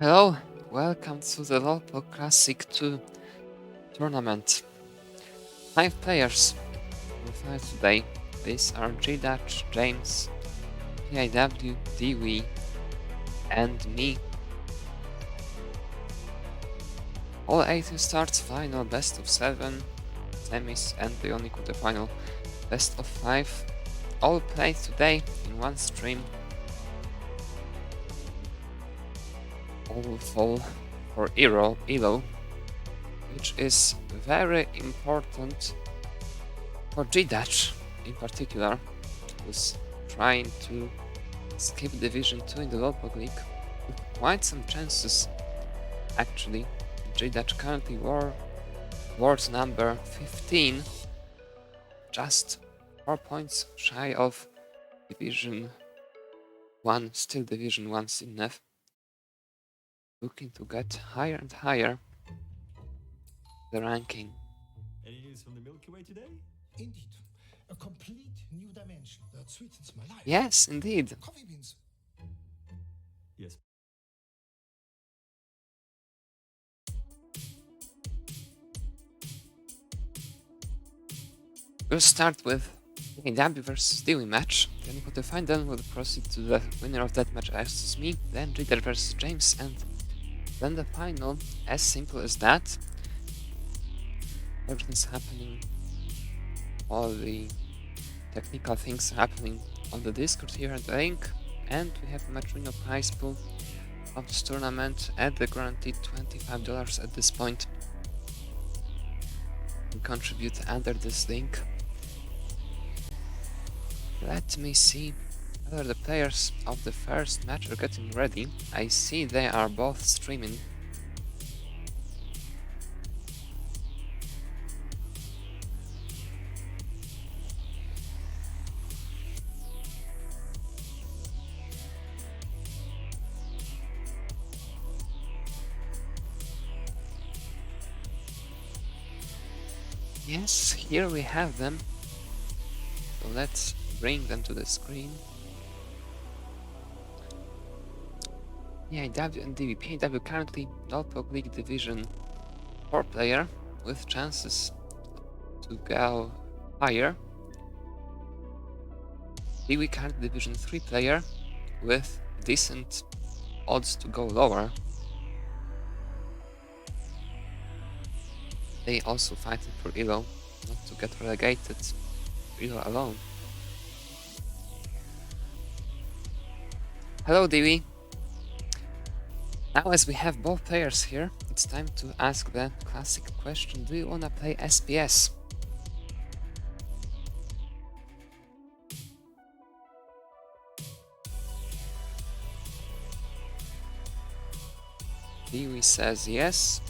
Hello, welcome to the Pog Classic 2 tournament. 5 players will fight today. These are G-Dutch, James, PIW, Dewey, and me. All 8 starts final best of 7, semis, and the only quarterfinal best of 5. All played today in one stream. All fall for Elo, which is very important for G-Dutch in particular, who's trying to skip Division 2 in the Lopog League with quite some chances. Actually, G-Dutch currently world number 15, just 4 points shy of Division 1, still Division 1 Sinnev, looking to get higher and higher the ranking. Any news from the Milky Way today? Indeed. A complete new dimension that sweetens my life. Yes, indeed. Coffee beans. Yes. We'll start with PIW versus Dewey match. Then quarterfinal will proceed to the winner of that match versus me, then Jitter versus James, and then the final. As simple as that. Everything's happening. All the technical things are happening on the Discord here at the link, and we have a Matrino prize pool of this tournament at the guaranteed $25 at this point. You can contribute under this link. Let me see whether the players of the first match are getting ready. I see they are both streaming. Yes, here we have them. So let's bring them to the screen. PIW and DV. PIW currently Lopog League Division 4 player with chances to go higher. DV currently Division 3 player with decent odds to go lower. They also fighting for Elo, not to get relegated. Elo alone. Hello, Dewey. Now, as we have both players here, it's time to ask the classic question: do you wanna play SPS? Dewey says yes.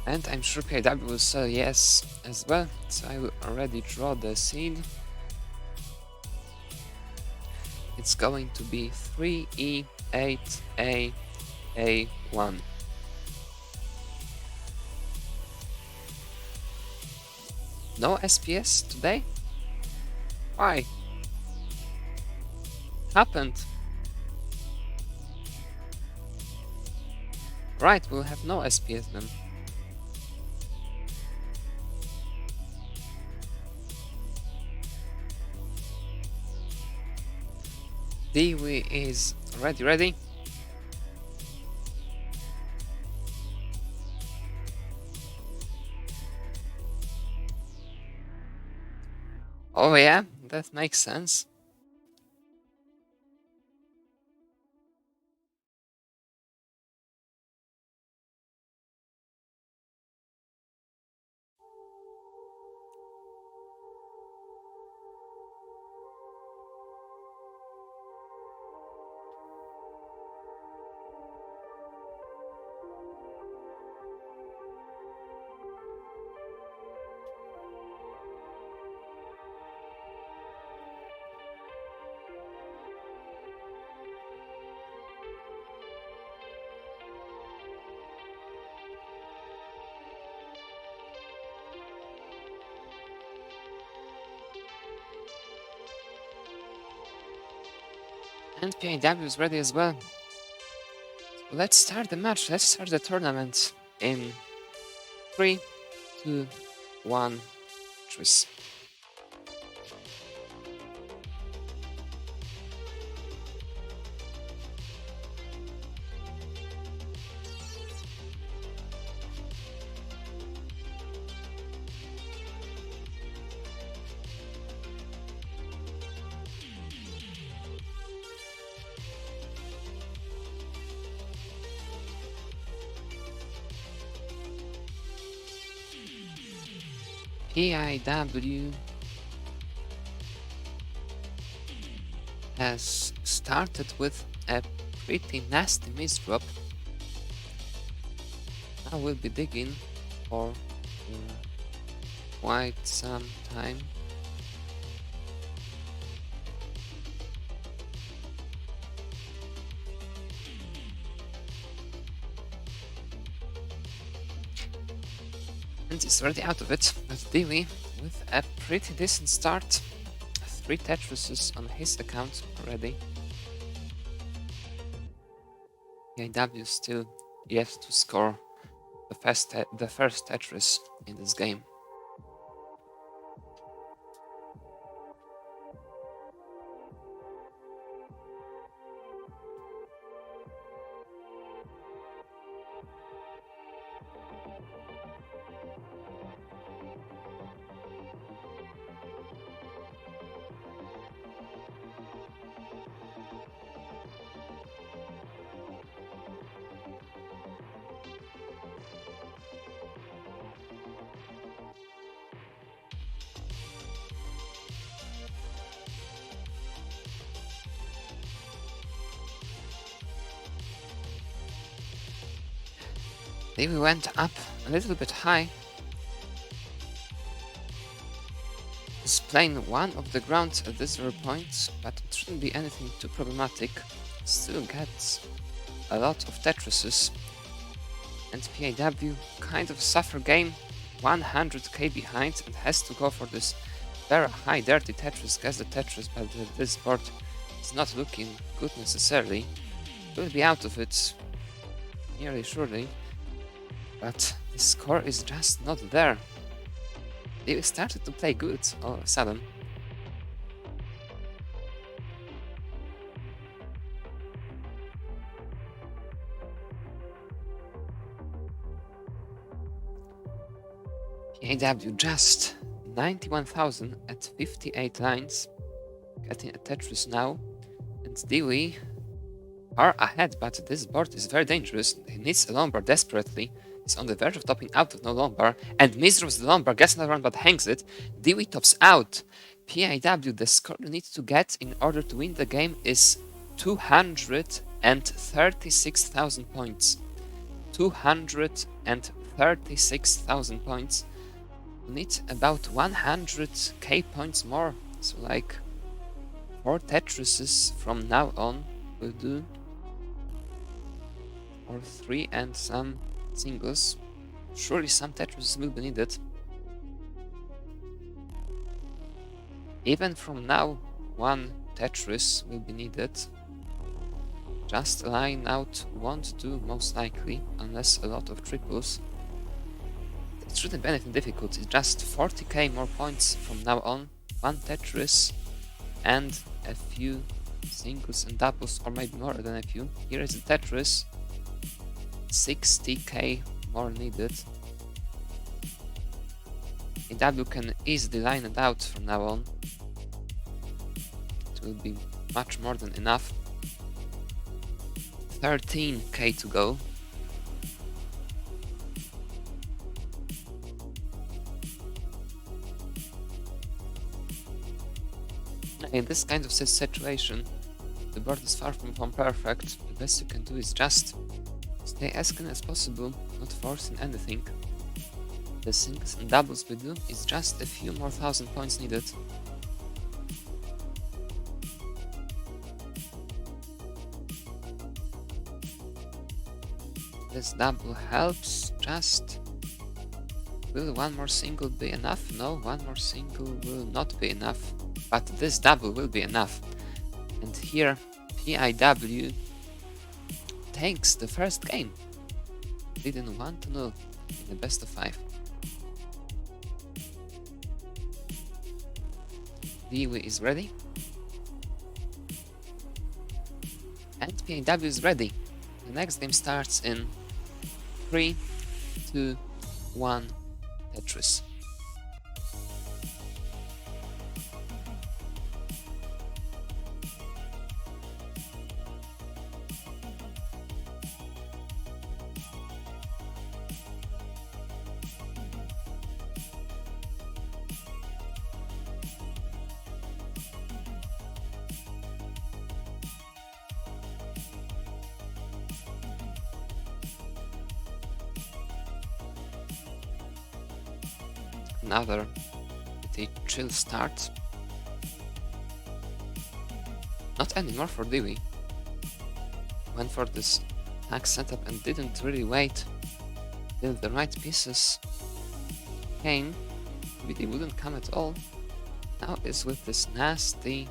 And I'm sure PIW will say yes as well, so I will already draw the scene. It's going to be 3E8A1. No SPS today? Why? Happened? Right, we'll have no SPS then. Dewey is ready. Oh yeah, that makes sense. And PIW is ready as well. Let's start the match. Let's start the tournament in 3, 2, 1, choice. PIW has started with a pretty nasty misdrop. Now we'll be digging for quite some time. And is already out of it, but Dewey with a pretty decent start. 3 Tetrises on his account already. PIW still yet to score the first Tetris in this game. Dewey went up a little bit high. He's playing one of the grounds at this 0 point, but it shouldn't be anything too problematic. Still gets a lot of Tetrises. And PIW kind of suffer game, 100k behind, and has to go for this very high dirty Tetris, gets the Tetris, but this board is not looking good necessarily. Will be out of it nearly surely, but the score is just not there. They started to play good all of a sudden. PIW just 91,000 at 58 lines, getting a Tetris now, and Dewey are ahead, but this board is very dangerous. He needs a long bar desperately. He's on the verge of topping out with no long bar, and misdrops the long bar, gets another one but hangs it. Dewey tops out. PIW, the score you need to get in order to win the game is 236,000 points. 236,000 points. You need about 100k points more, so like 4 Tetrises from now on will do, or 3 and some singles. Surely some Tetrises will be needed. Even from now, 1 Tetris will be needed. Just a line out won't do most likely, unless a lot of triples. It shouldn't be anything difficult, it's just 40k more points from now on, 1 Tetris, and a few singles and doubles, or maybe more than a few. Here is the Tetris, 60k more needed. AW can easily line it out from now on. It will be much more than enough. 13k to go. In this kind of situation, the board is far from perfect. The best you can do is just stay as clean as possible, not forcing anything. The singles and doubles we do is just a few more thousand points needed. This double helps, just... Will one more single be enough? No, one more single will not be enough. But this double will be enough. And here PIW takes the first game, leading 1-0 in the best of 5. Dewey is ready. And PIW is ready. The next game starts in 3, 2, 1, Tetris. Another pretty chill start. Not anymore for Dewey. Went for this hack setup and didn't really wait till the right pieces came. Maybe they wouldn't come at all. Now is with this nasty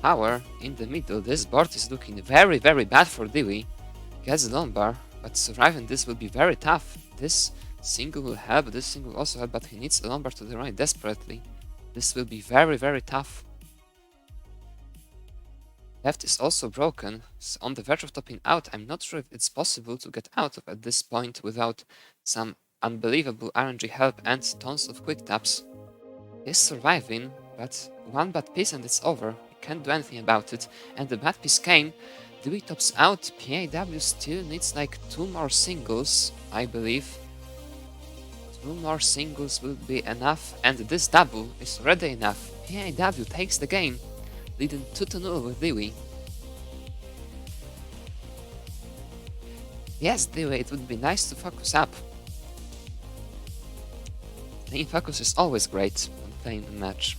power in the middle. This board is looking very, very bad for Dewey. Gets the lumbar, but surviving this will be very tough. This single will help, this single will also help, but he needs a lumbar to the right desperately. This will be very, very tough. Left is also broken, it's on the verge of topping out. I'm not sure if it's possible to get out of at this point without some unbelievable RNG help and tons of quick taps. He's surviving, but one bad piece and it's over. He can't do anything about it. And the bad piece came. Dewey tops out. PIW still needs like 2 more singles, I believe. 2 more singles will be enough, and this double is already enough. PIW takes the game, leading 2-0 with Dewey. Yes, Dewey, it would be nice to focus up. Playing focus is always great when playing a match.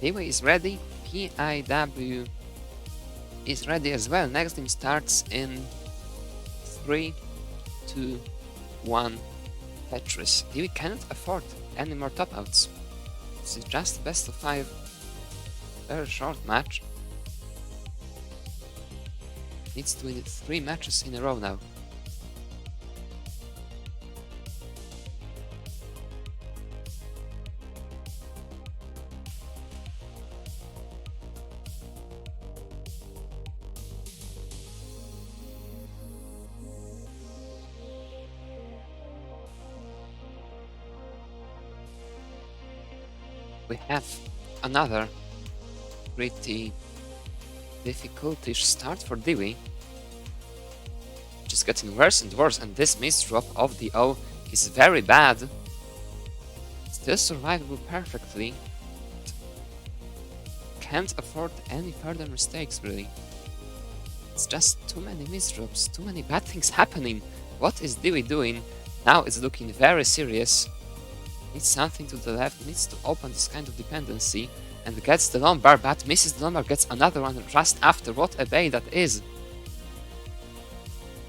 Dewey is ready. PIW is ready as well. Next game starts in 3, 2, 1, Tetris. Dewey cannot afford any more top outs. This is just best of 5. Very short match. Needs to win 3 matches in a row now. We have another pretty difficult-ish start for Dewey. Just getting worse and worse, and this misdrop of the O is very bad. Still survivable perfectly. Can't afford any further mistakes, really. It's just too many misdrops, too many bad things happening. What is Dewey doing? Now it's looking very serious. Needs something to the left, needs to open this kind of dependency, and gets the lumbar, but misses the lumbar, gets another one just after. What a bait that is!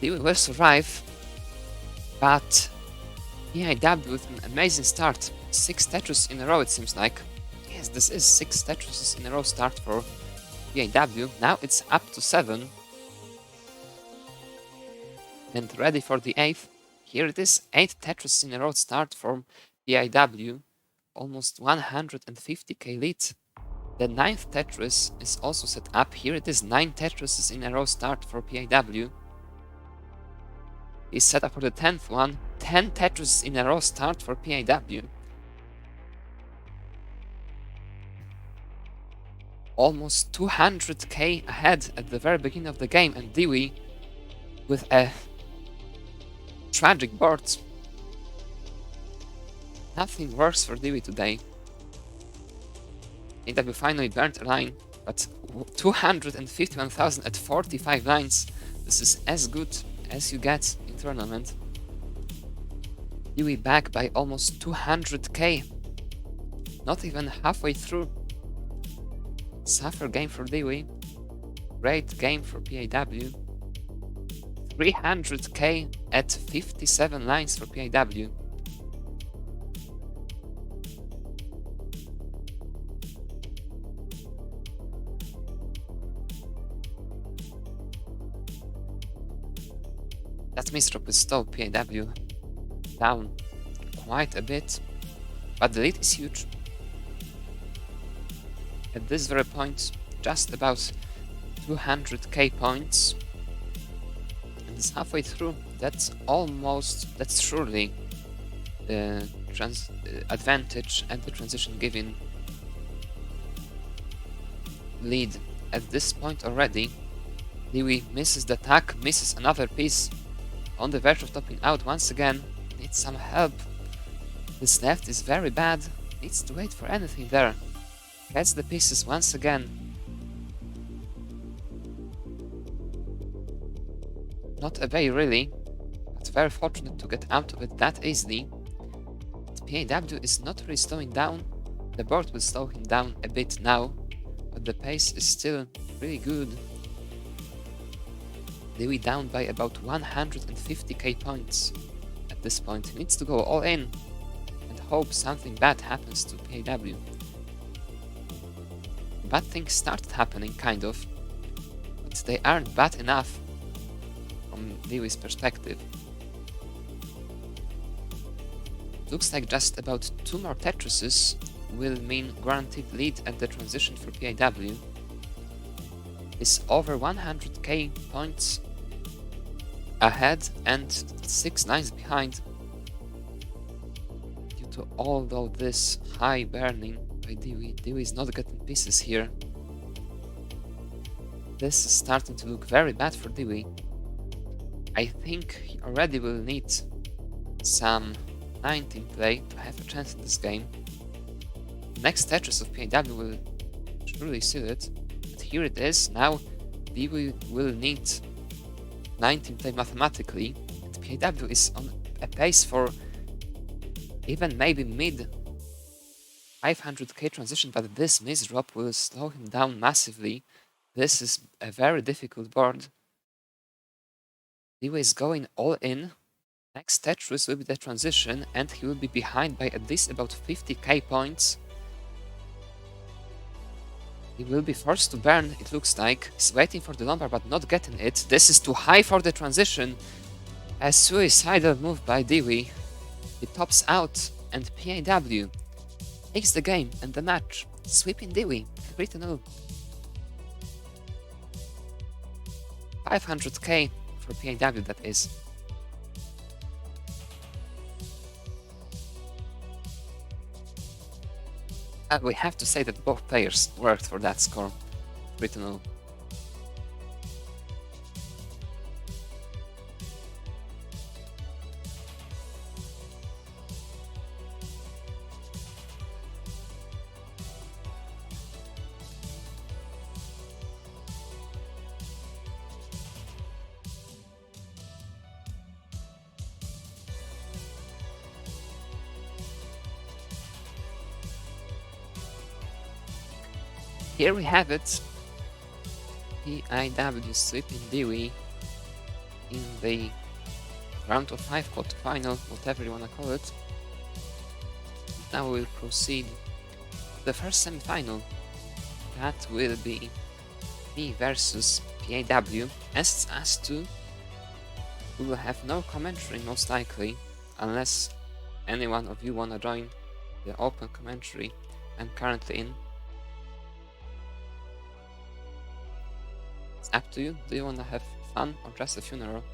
Dewey will survive, but PIW with an amazing start. 6 Tetris in a row, it seems like. Yes, this is 6 Tetris in a row start for PIW. Now it's up to 7. And ready for the 8th. Here it is, 8 Tetris in a row start for PIW, almost 150k lead. The 9th Tetris is also set up. Here it is, 9 Tetrises in a row start for PIW. Is set up for the 10th one. 10 Tetrises in a row start for PIW. Almost 200k ahead at the very beginning of the game, and Dewey with a tragic board. Nothing works for Dewey today. PIW finally burnt a line, but 251,000 at 45 lines. This is as good as you get in tournament. Dewey back by almost 200k. Not even halfway through. Suffer game for Dewey. Great game for PIW. 300k at 57 lines for PIW. That misdrop will slow PAW down quite a bit, but the lead is huge. At this very point, just about 200k points, and it's halfway through. That's surely the advantage and the transition giving lead. At this point already, Dewey misses the attack, misses another piece, on the verge of topping out once again, needs some help. This left is very bad, needs to wait for anything there. Gets the pieces once again. Not a bay really, but very fortunate to get out of it that easily. But PAW is not really slowing down. The board will slow him down a bit now, but the pace is still really good. Dewey down by about 150k points. At this point, he needs to go all in and hope something bad happens to PAW. Bad things started happening, kind of, but they aren't bad enough from Dewey's perspective. Looks like just about 2 more Tetrises will mean guaranteed lead at the transition for PAW. Is over 100k points ahead and 6 lines behind. Due to all of this high burning by Dewey, Dewey is not getting pieces here. This is starting to look very bad for Dewey. I think he already will need some 19 play to have a chance in this game. Next Tetris of PAW will surely seal it. But here it is. Now Dewey will need 19 play mathematically, and PAW is on a pace for even maybe mid 500k transition, but this misdrop will slow him down massively. This is a very difficult board. Dewey is going all in. Next Tetris will be the transition, and he will be behind by at least about 50k points. He will be forced to burn, it looks like. He's waiting for the Lombard but not getting it. This is too high for the transition. A suicidal move by Dewey. He tops out, and PAW takes the game and the match, sweeping Dewey 3-0. 500k for PAW, that is. We have to say that both players worked for that score. 3-0. Here we have it. PAW sweeping Dewey in the round of 5 quarterfinal, whatever you wanna call it. Now we'll proceed to the first semifinal. That will be me versus PAW. As us two, we will have no commentary most likely, unless any one of you wanna join the open commentary I'm currently in. It's up to you. Do you want to have fun or just a funeral?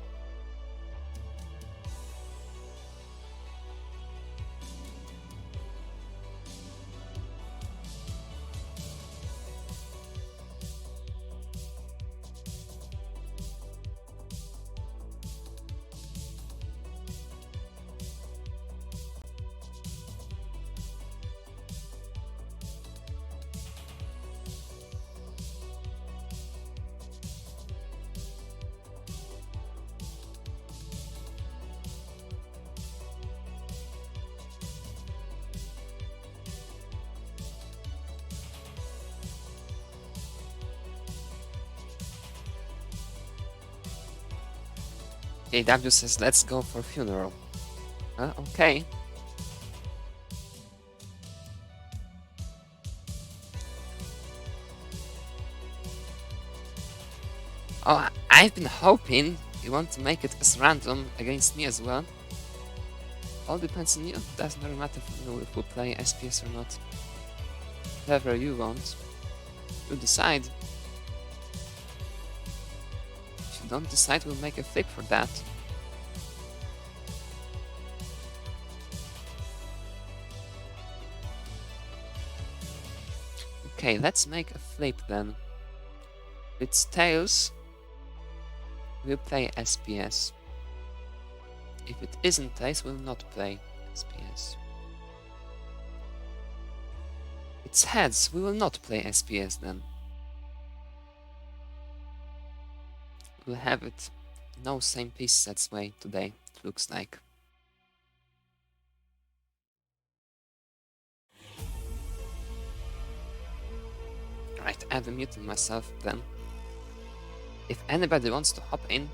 PAW says, let's go for funeral. Okay. Oh, I've been hoping You want to make it as random against me as well? All depends on you. Doesn't really matter for me if we play SPS or not. Whatever you want. You decide. If you don't decide, we'll make a flip for that. Okay, let's make a flip then. If it's tails, we'll play SPS. If it isn't tails, we'll not play SPS. It's heads, we will not play SPS then. We'll have it no same piece sets way today, it looks like. Right, I've muted myself then. If anybody wants to hop in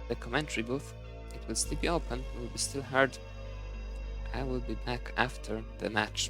the commentary booth, it will still be open, it will be still heard. I will be back after the match.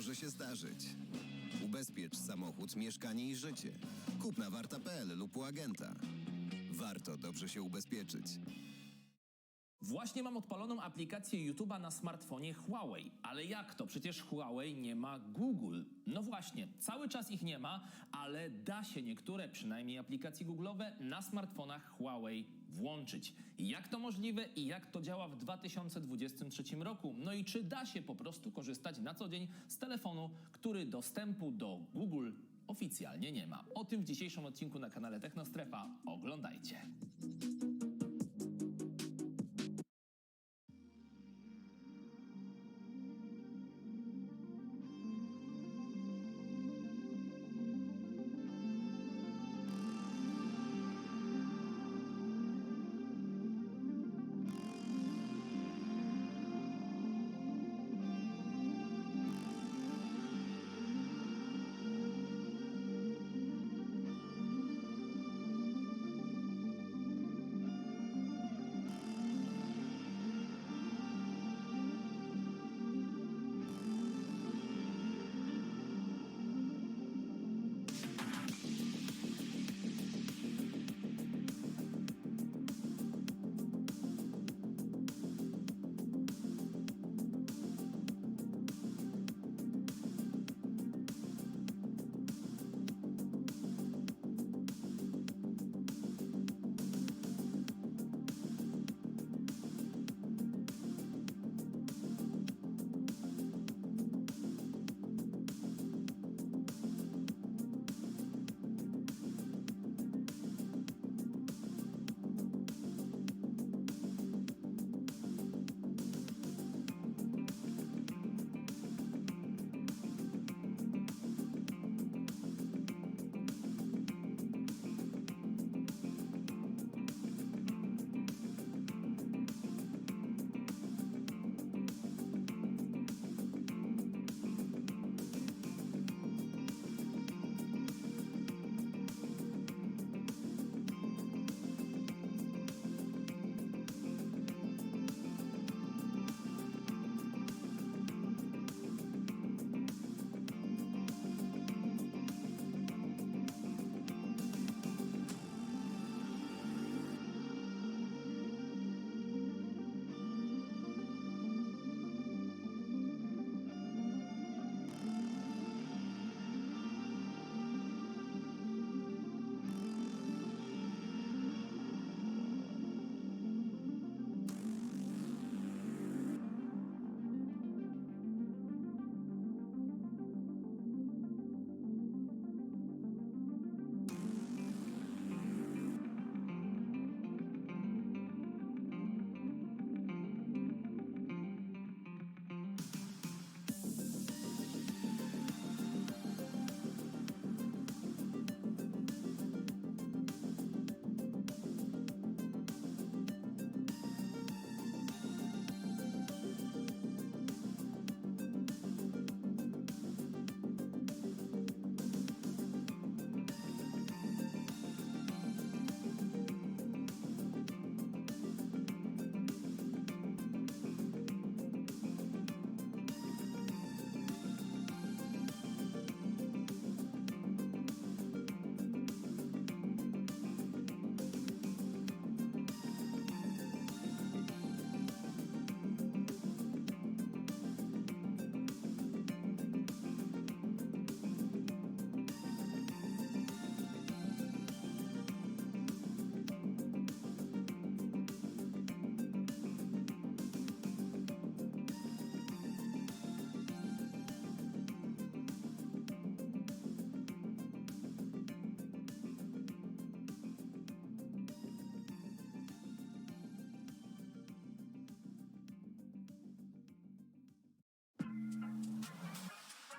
może się zdarzyć. Ubezpiecz samochód, mieszkanie i życie. Kup na warta.pl lub u agenta. Warto dobrze się ubezpieczyć. Właśnie mam odpaloną aplikację YouTube'a na smartfonie Huawei. Ale jak to? Przecież Huawei nie ma Google. No właśnie, cały czas ich nie ma, ale da się niektóre, przynajmniej aplikacje Google'owe, na smartfonach Huawei włączyć. Jak to możliwe i jak to działa w 2023 roku? No i czy da się po prostu korzystać na co dzień z telefonu, który dostępu do Google oficjalnie nie ma? O tym w dzisiejszym odcinku na kanale Technostrefa. Oglądajcie.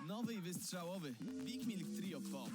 Nowy i wystrzałowy Big Milk Trio Pog.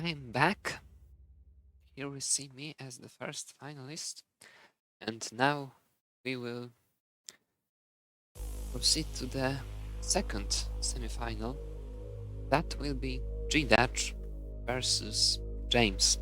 I'm back. Here we see me as the first finalist. And now we will proceed to the second semi-final. That will be G-Dutch versus James.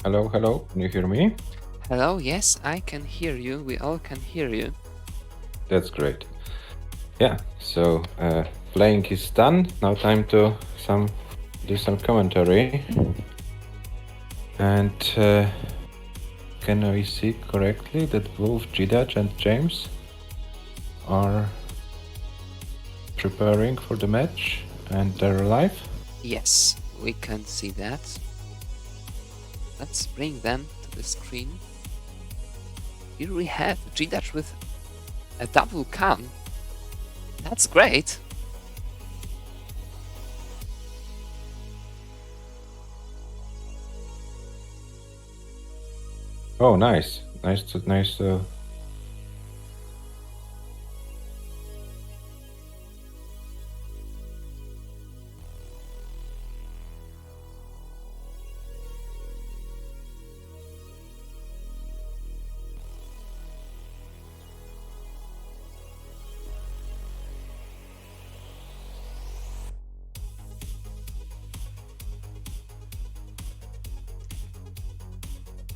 Hello, hello. Can you hear me? Hello, yes, I can hear you. We all can hear you. That's great. Yeah. So playing is done. Now time to do some commentary. And can we see correctly that both G-Dutch and James are preparing for the match and they're live? Yes, we can see that. Let's bring them to the screen. Here we have G-Dutch with a double cam. That's great. Oh, nice. Nice.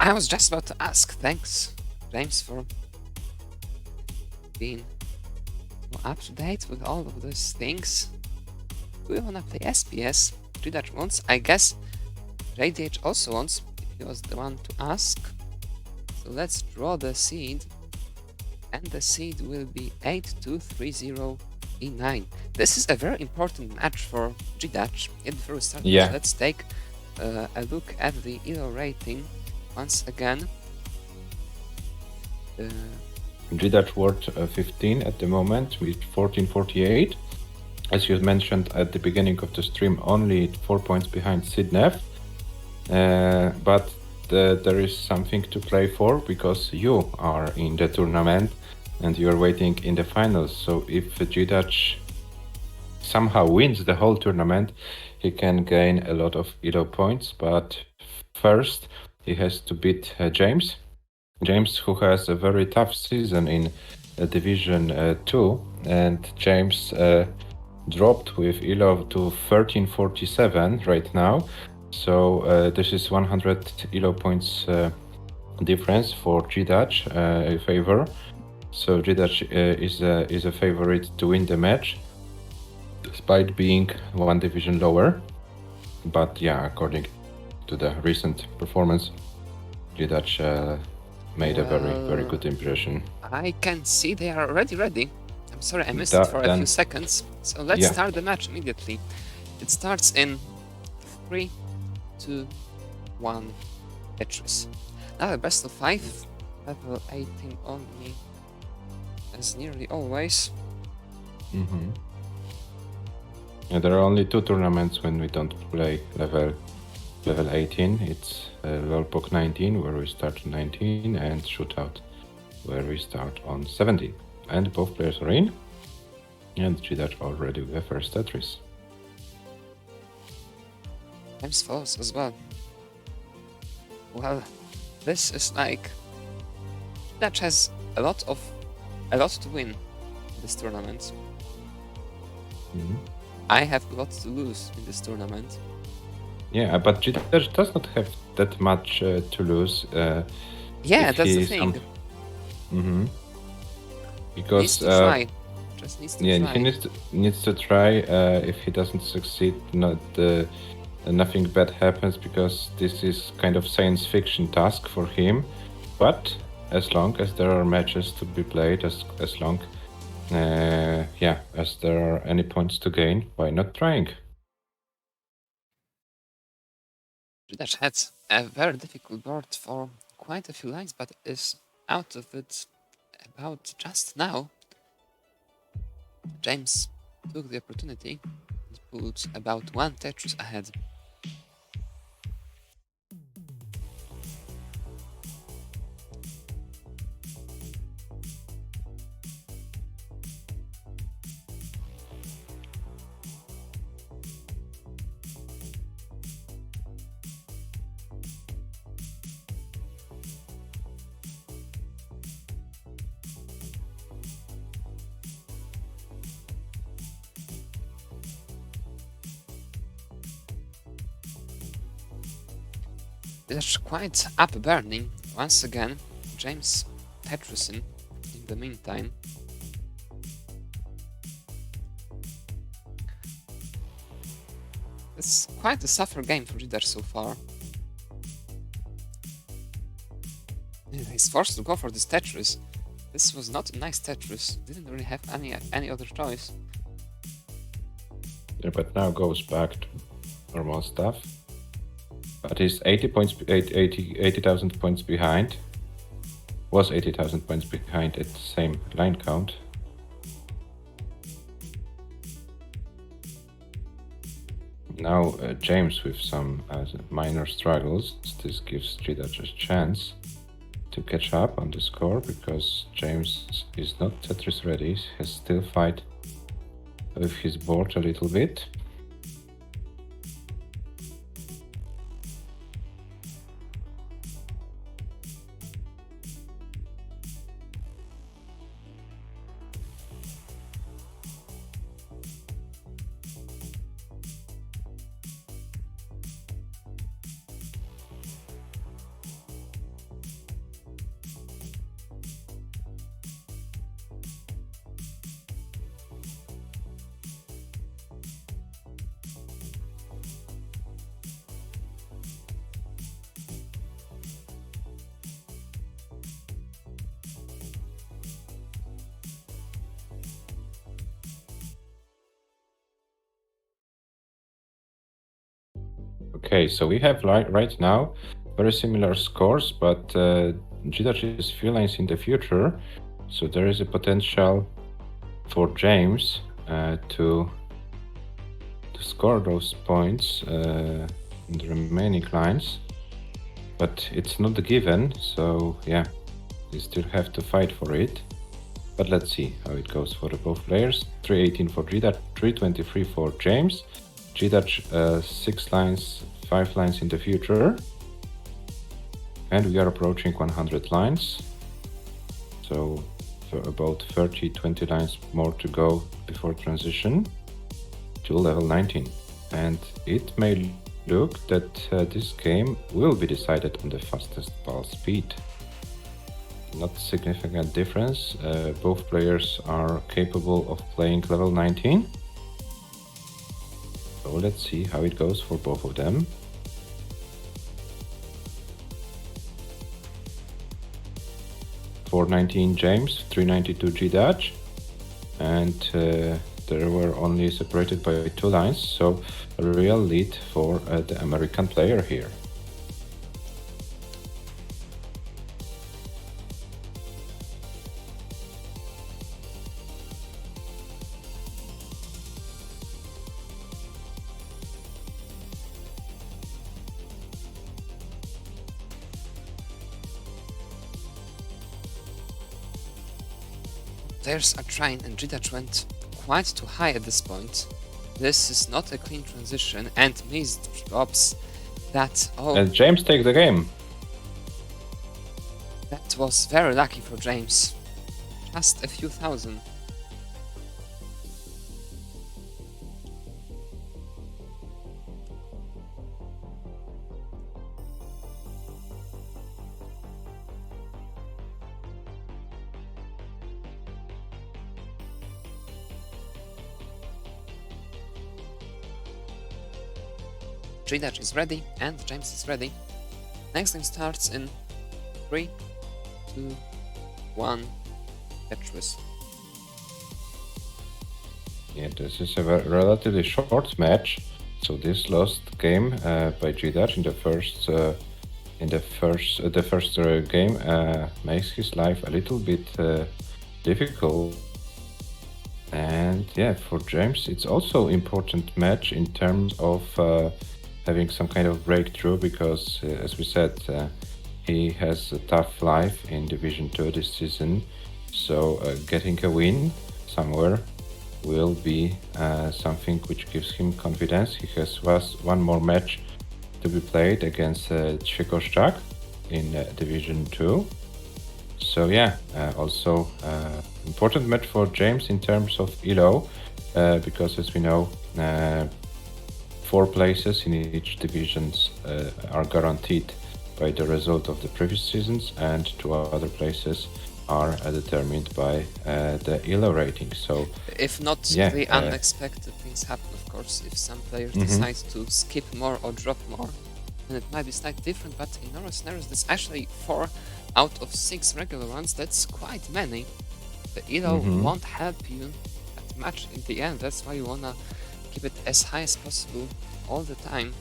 I was just about to ask. Thanks, James, for being up to date with all of those things. We wanna play SPS. G-Dutch wants. I guess JDH also wants. He was the one to ask. So let's draw the seed. And the seed will be 8230 E9. This is a very important match for G-Dutch. Yet before we start, Yeah. let's take a look at the ELO rating once again. G-Dutch World 15 at the moment with 1448. As you mentioned at the beginning of the stream, only 4 points behind Sidnev. But there is something to play for because you are in the tournament and you are waiting in the finals. So if G-Dutch somehow wins the whole tournament, he can gain a lot of ELO points. But first, he has to beat James. James, who has a very tough season in Division 2, and James dropped with ELO to 1347 right now. So this is 100 ELO points difference for G-Dutch favor. So G-Dutch is a favorite to win the match, despite being one division lower. But yeah, according to the recent performance, G-Dutch made a very good impression. I can see they are already ready. I'm sorry, I missed it for a few seconds. So let's start the match immediately. It starts in 3, 2, 1, Tetris. Now a best of 5, level 18 only, as nearly always. Mm-hmm. Yeah, there are only 2 tournaments when we don't play level 18. It's Pog 19, where we start 19, and Shootout, where we start on 17. And both players are in, and G-Dutch already with the first Tetris. James falls as well. Well, this is like... Dutch has a lot to win in this tournament. Mm-hmm. I have a lot to lose in this tournament. Yeah, but G-Dutch does not have that much to lose. Yeah, that's the thing. Mm-hmm. Because needs to try. Just needs to try. He needs to try. If he doesn't succeed, nothing bad happens, because this is kind of science fiction task for him. But as long as there are matches to be played, as long as there are any points to gain, why not trying? G-Dash had a very difficult board for quite a few lines, but is out of it about just now. James took the opportunity and put about one Tetris ahead. It's quite up-burning. Once again, James Tetrising in the meantime. It's quite a suffer game for G-Dash so far. He's forced to go for this Tetris. This was not a nice Tetris. Didn't really have any other choice. Yeah, but now goes back to normal stuff. But he's 80,000 points behind. Was 80,000 points behind at the same line count. Now James with some minor struggles. This gives G-Dash a chance to catch up on the score, because James is not Tetris ready. He has still fight with his board a little bit. Okay, so we have right now very similar scores, but G-Dash is few lines in the future, so there is a potential for James to score those points in the remaining lines, but it's not a given, so yeah, you still have to fight for it. But let's see how it goes for both players. 318 for G-Dash, 323 for James. G-Dash 6 lines, 5 lines in the future, and we are approaching 100 lines, so for about 20 lines more to go before transition to level 19, and it may look that this game will be decided on the fastest ball speed. Not significant difference, both players are capable of playing level 19. So let's see how it goes for both of them. $419 James, $392 G-Dash, and they were only separated by 2 lines, so a real lead for the American player here. Players are trying, and G-Dash went quite too high at this point. This is not a clean transition, and missed drops that. Oh, And James takes the game. that was very lucky for James. Just a few thousand. G-Dash is ready, and James is ready. Next game starts in 3, 2-1 Tetris. Yeah, this is a relatively short match. So this lost game by G-Dutch in the first game makes his life a little bit difficult. And yeah, for James, it's also important match in terms of having some kind of breakthrough because, as we said, he has a tough life in Division 2 this season. So getting a win somewhere will be something which gives him confidence. He has one more match to be played against Czechostak in Division 2. So yeah, also important match for James in terms of ELO, because as we know, 4 places in each divisions are guaranteed by the result of the previous seasons, and 2 other places are determined by the ELO rating. So if not the unexpected things happen, of course, if some players decide to skip more or drop more, then it might be slightly different, but in normal scenarios, there's actually 4 out of 6 regular ones. That's quite many. The ELO won't help you that much in the end. That's why you wanna keep it as high as possible all the time.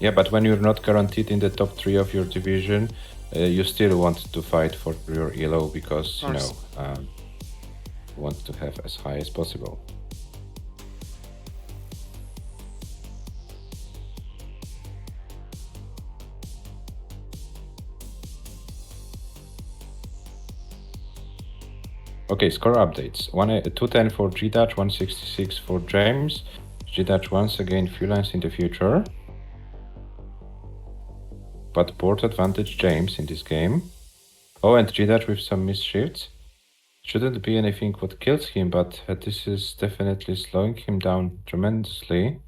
Yeah, but when you're not guaranteed in the top 3 of your division, you still want to fight for your ELO because you want to have as high as possible. Okay, score updates. 210 for G-Dutch, 166 for James. G-Dutch once again few lines in the future. But board advantage James in this game. Oh, and G-Dutch with some missed shifts. Shouldn't be anything what kills him, but this is definitely slowing him down tremendously.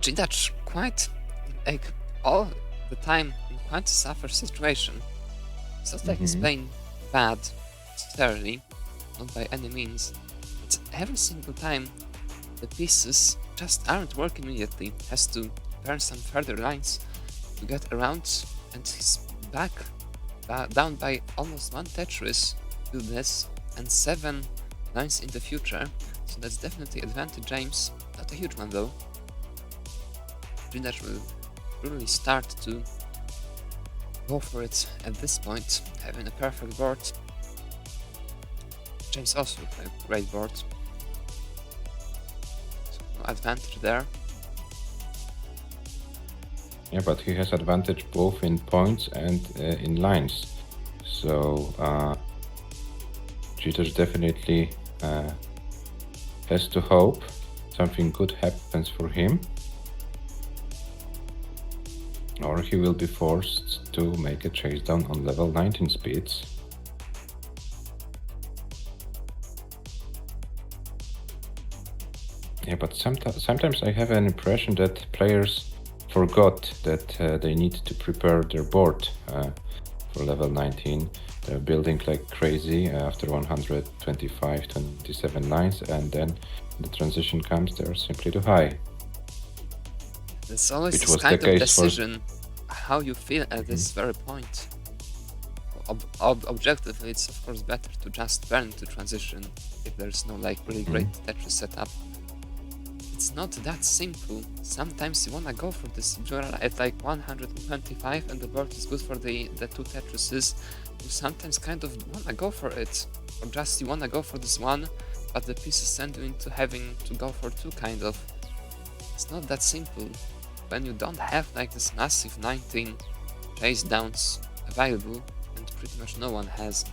G-Dutch quite, like, all the time in quite a suffer situation. It's not like he's playing bad, necessarily, not by any means. But every single time, the pieces just aren't working immediately. Has to burn some further lines to get around, and he's back down by almost 1 Tetris to this, and 7 lines in the future. So that's definitely advantage James. Not a huge one though. G-Dutch will really start to go for it at this point, having a perfect board. James also with a great board. So no advantage there. Yeah, but he has advantage both in points and in lines. So G-Dutch definitely has to hope something good happens for him, or he will be forced to make a chase down on level 19 speeds. Yeah, but sometimes I have an impression that players forgot that they need to prepare their board for level 19. They're building like crazy after 125, 27 lines, and then the transition comes, they're simply too high. There's always this kind of decision how you feel at this very point. Objectively, it's of course better to just burn to transition if there's no like really great Tetris setup. It's not that simple. Sometimes you wanna go for this general at like 125 and the board is good for the 2 Tetrises. You sometimes kind of wanna go for it, or just you wanna go for this one, but the pieces send you into having to go for 2 kind of. It's not that simple. When you don't have like this massive 19 chase downs available, and pretty much no one has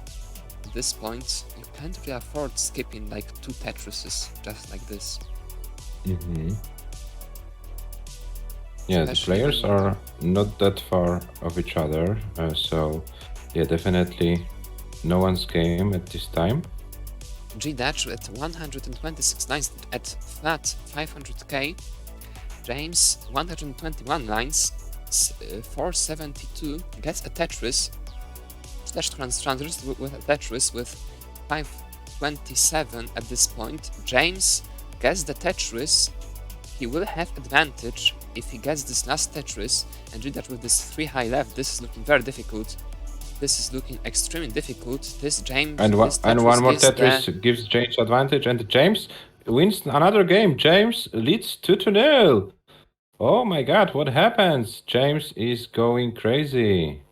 at this point, you can't really afford skipping like 2 Tetrises just like this. Yeah, the players are not that far of each other, so Yeah, definitely no one's game at this time. G-Dutch at 126 lines at flat 500k. James 121 lines, 472, gets a Tetris. G-Dutch transfers with a Tetris with 527 at this point. James gets the Tetris. He will have advantage if he gets this last Tetris, and G-Dutch with this 3 high left. This is looking very difficult. This is looking extremely difficult. This James And this one more is the- Tetris gives James advantage, and James wins another game. James leads 2-0. Oh my god, what happens? James is going crazy.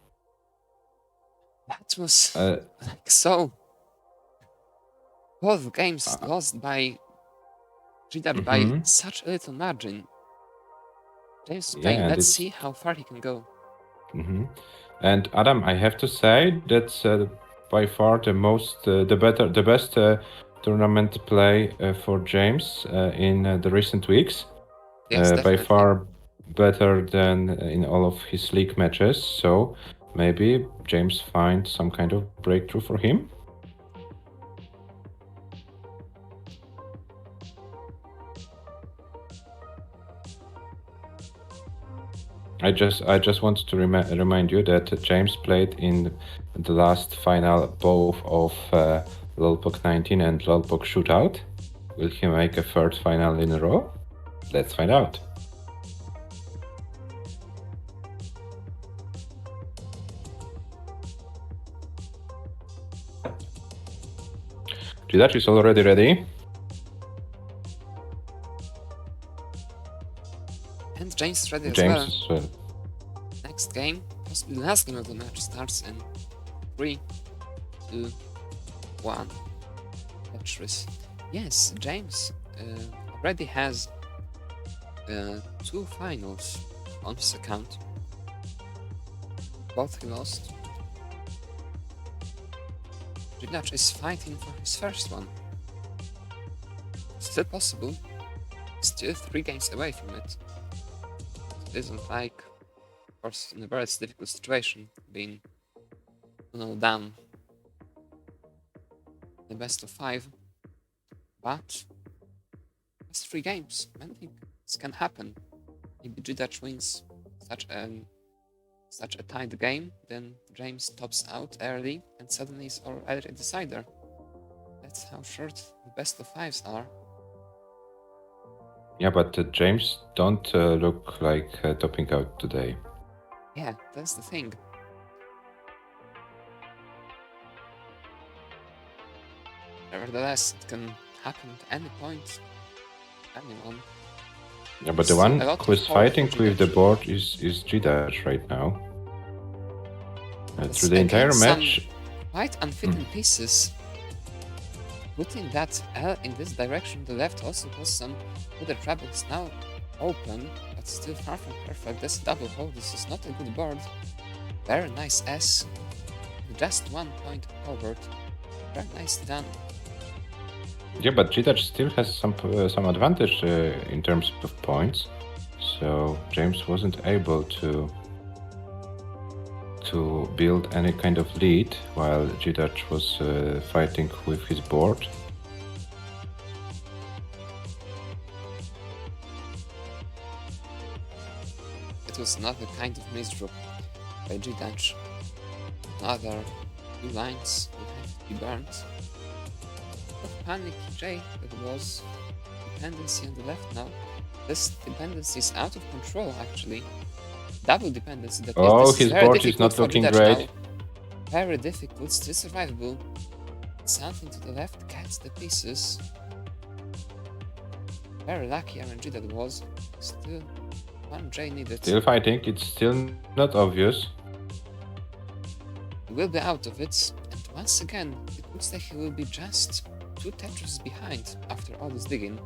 That was Uh, like so. Both games lost by G-Dutch by mhm. such a little margin. James is Yeah, playing. and Let's it's- see how far he can go. And Adam, I have to say that's by far the best tournament play for James in the recent weeks. Yes, By definitely. far better than in all of his league matches. So maybe James finds some kind of breakthrough for him. I just wanted to remind you that James played in the last final both of Lolpok 19 and Lolpok Shootout. Will he make a third final in a row? Let's find out. G-Dutch is already ready. And James is ready James as well. Next game, possibly the last game of the match, starts in 3, 2, 1. Tetris. Yes, James already has 2 finals on his account. Both he lost. G-Dutch is fighting for his first one. Still possible. Still 3 games away from it. It isn't like, of course, in a very difficult situation, being 2-0 down the best of 5. But it's 3 games. Many things can happen. Maybe G-Dutch wins such a tight game, then James tops out early and suddenly is already a decider. That's how short the best of 5s are. Yeah, but James don't look like topping out today. Yeah, that's the thing. Nevertheless, it can happen at any point. Anyone. Yeah, but the Still one a lot who of is hope fighting for with the G-Dutch. board is G-Dutch right now. It's Through the entire again some match, quite unfitting pieces. Putting that L in this direction, the left also caused some other troubles. Now open, but still far from perfect. This double hole, this is not a good board. Very nice S. Just 1 point covered. Very nice done. yeah, but G-Dutch still has some advantage in terms of points. So James wasn't able to build any kind of lead while G-Dutch was fighting with his board. It was another kind of misdrop by G-Dutch. Another 2 lines will have to be burnt. Of panic J that was dependency on the left now. This dependency is out of control actually. Double dependency that Oh, this is his very board is difficult not for looking G-Dutch great. now. Very difficult, still survivable. Something to the left gets the pieces. Very lucky RNG that was. Still 1 J needed. Still fighting, it's still not obvious. He will be out of it, and once again, it looks like he will be just 2 Tetris behind after all this digging.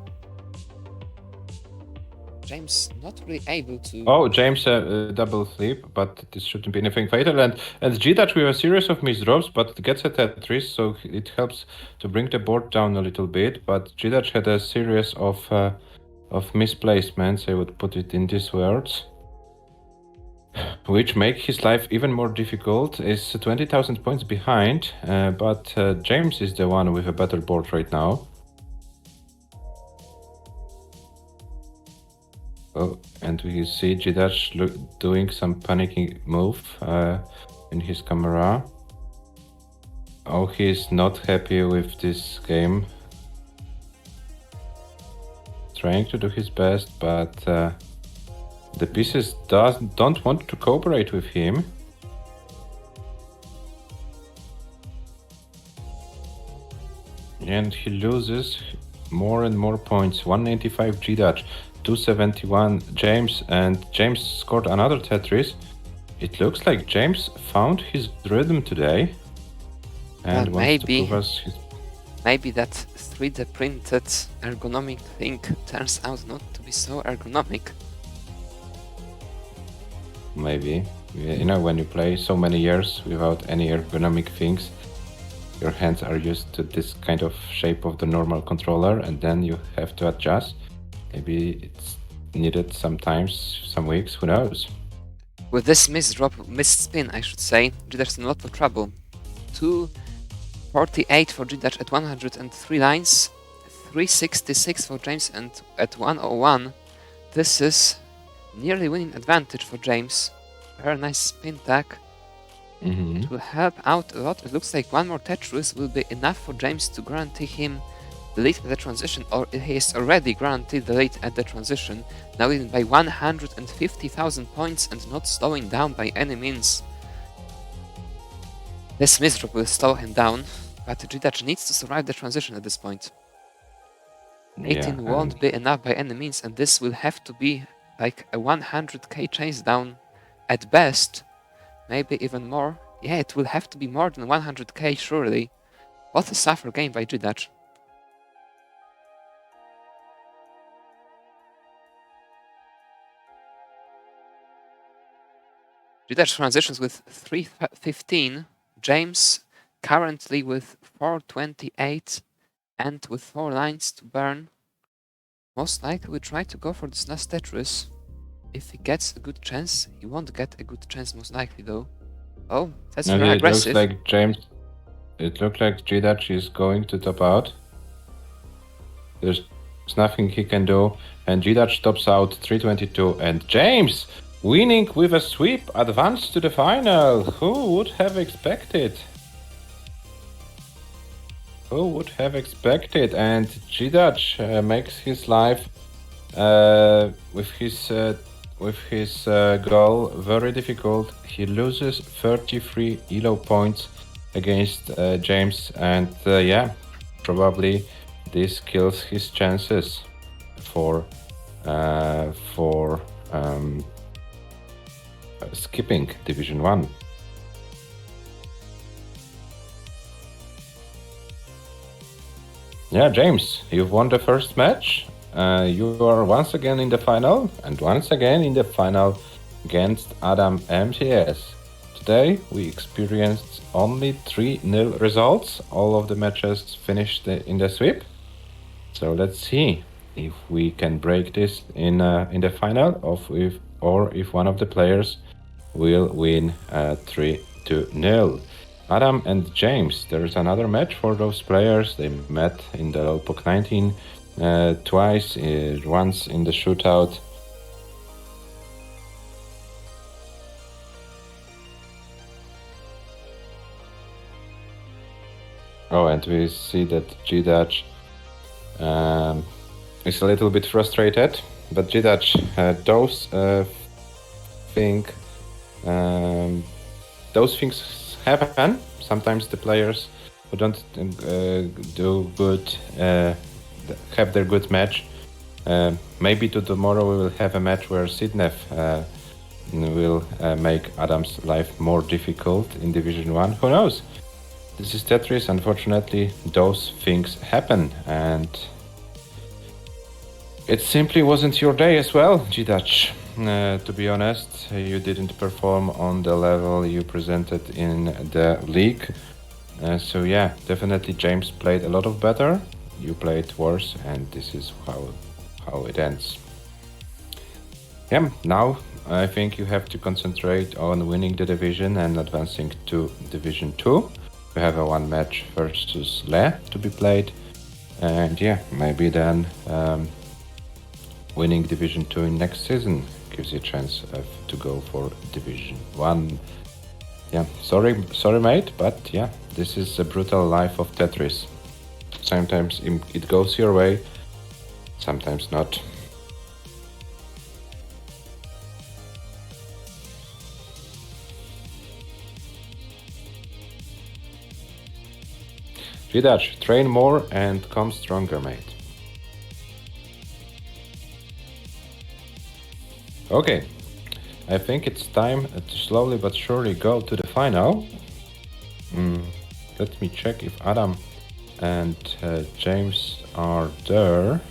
James not really able to... Oh, James double flip, but this shouldn't be anything fatal. And G-Dutch with a series of misdrops, but gets a Tetris, so it helps to bring the board down a little bit. But G-Dutch had a series of misplacements, I would put it in these words. which make his life even more difficult, is 20,000 points behind, but James is the one with a better board right now. Oh, and we see Jidash doing some panicking move in his camera. Oh, he's not happy with this game. Trying to do his best, but the pieces don't want to cooperate with him. And he loses more and more points. 195 G-Dutch, 271 James, and James scored another Tetris. It looks like James found his rhythm today. And Well, wants to prove us his... Maybe that 3D printed ergonomic thing turns out not to be so ergonomic. Maybe. You know, when you play so many years without any ergonomic things, your hands are used to this kind of shape of the normal controller, and then you have to adjust. Maybe it's needed sometimes, some weeks, who knows? With this missed spin, I should say, Jidash in a lot of trouble. 248 for Jidash at 103 lines, 366 for James and at 101. This is nearly winning advantage for James. Very nice spin tag. It will help out a lot. It looks like one more Tetris will be enough for James to guarantee him the lead at the transition, or he is already guaranteed the lead at the transition, now leading by 150,000 points and not slowing down by any means. This misdrop will slow him down, but Jidash needs to survive the transition at this point. 18 won't be enough by any means, and this will have to be like a 100k chase down at best, maybe even more. Yeah, it will have to be more than 100k surely. What a suffer game by Jidash. Jidash transitions with 315, James currently with 428 and with 4 lines to burn. Most likely will try to go for this last Tetris. If he gets a good chance, he won't get a good chance most likely though. Oh, that's very aggressive. It looks like James... It looks like Jidash is going to top out. There's nothing he can do, and Jidash tops out 322, and James winning with a sweep, advanced to the final. Who would have expected? Who would have expected? And Jidash makes his life with his goal very difficult. He loses 33 elo points against James, and yeah, probably this kills his chances for skipping Division 1. Yeah, James, you've won the first match. You are once again in the final, and once again in the final against Adam MTS. Today we experienced only 3-0 results. All of the matches finished in the sweep. So let's see if we can break this in the final, or if one of the players will win 3-0. Adam and James, there's another match for those players. They met in the Pog 19 twice, once in the shootout. Oh, and we see that Jidash is a little bit frustrated, but Jidash those things happen. Sometimes the players who don't do good have their good match. Maybe tomorrow we will have a match where Sidnev will make Adam's life more difficult in Division 1. Who knows? This is Tetris. Unfortunately, those things happen, and it simply wasn't your day as well, Jidash. To be honest, you didn't perform on the level you presented in the league. So yeah, definitely James played a lot of better. You played worse, and this is how it ends. Yeah, now I think you have to concentrate on winning the division and advancing to Division 2. We have a one match versus Le to be played. And yeah, maybe then winning Division 2 in next season gives you a chance to go for Division 1. Yeah, sorry mate, but yeah, this is the brutal life of Tetris. Sometimes it goes your way, sometimes not. Vidach, train more and come stronger, mate. Okay, I think it's time to slowly but surely go to the final. Let me check if Adam and James are there.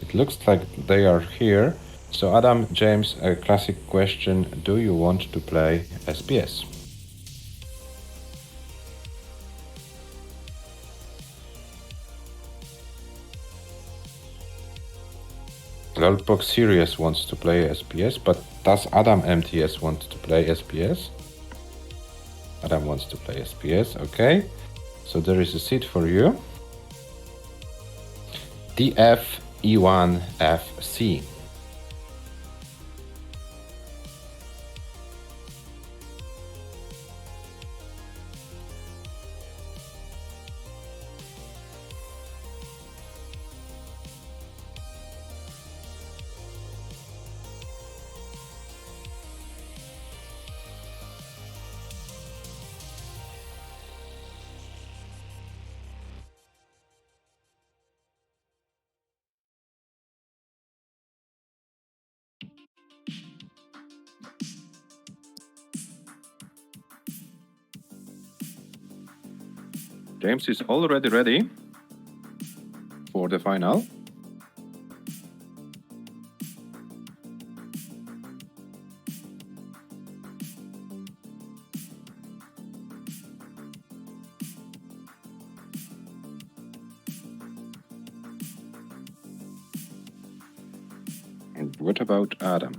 It looks like they are here. So Adam, James, a classic question. Do you want to play SPS? Lolpok Serious wants to play SPS, but does Adam MTS want to play SPS? Adam wants to play SPS, okay. So there is a seat for you. DF E1 FC. James is already ready for the final. And what about Adam?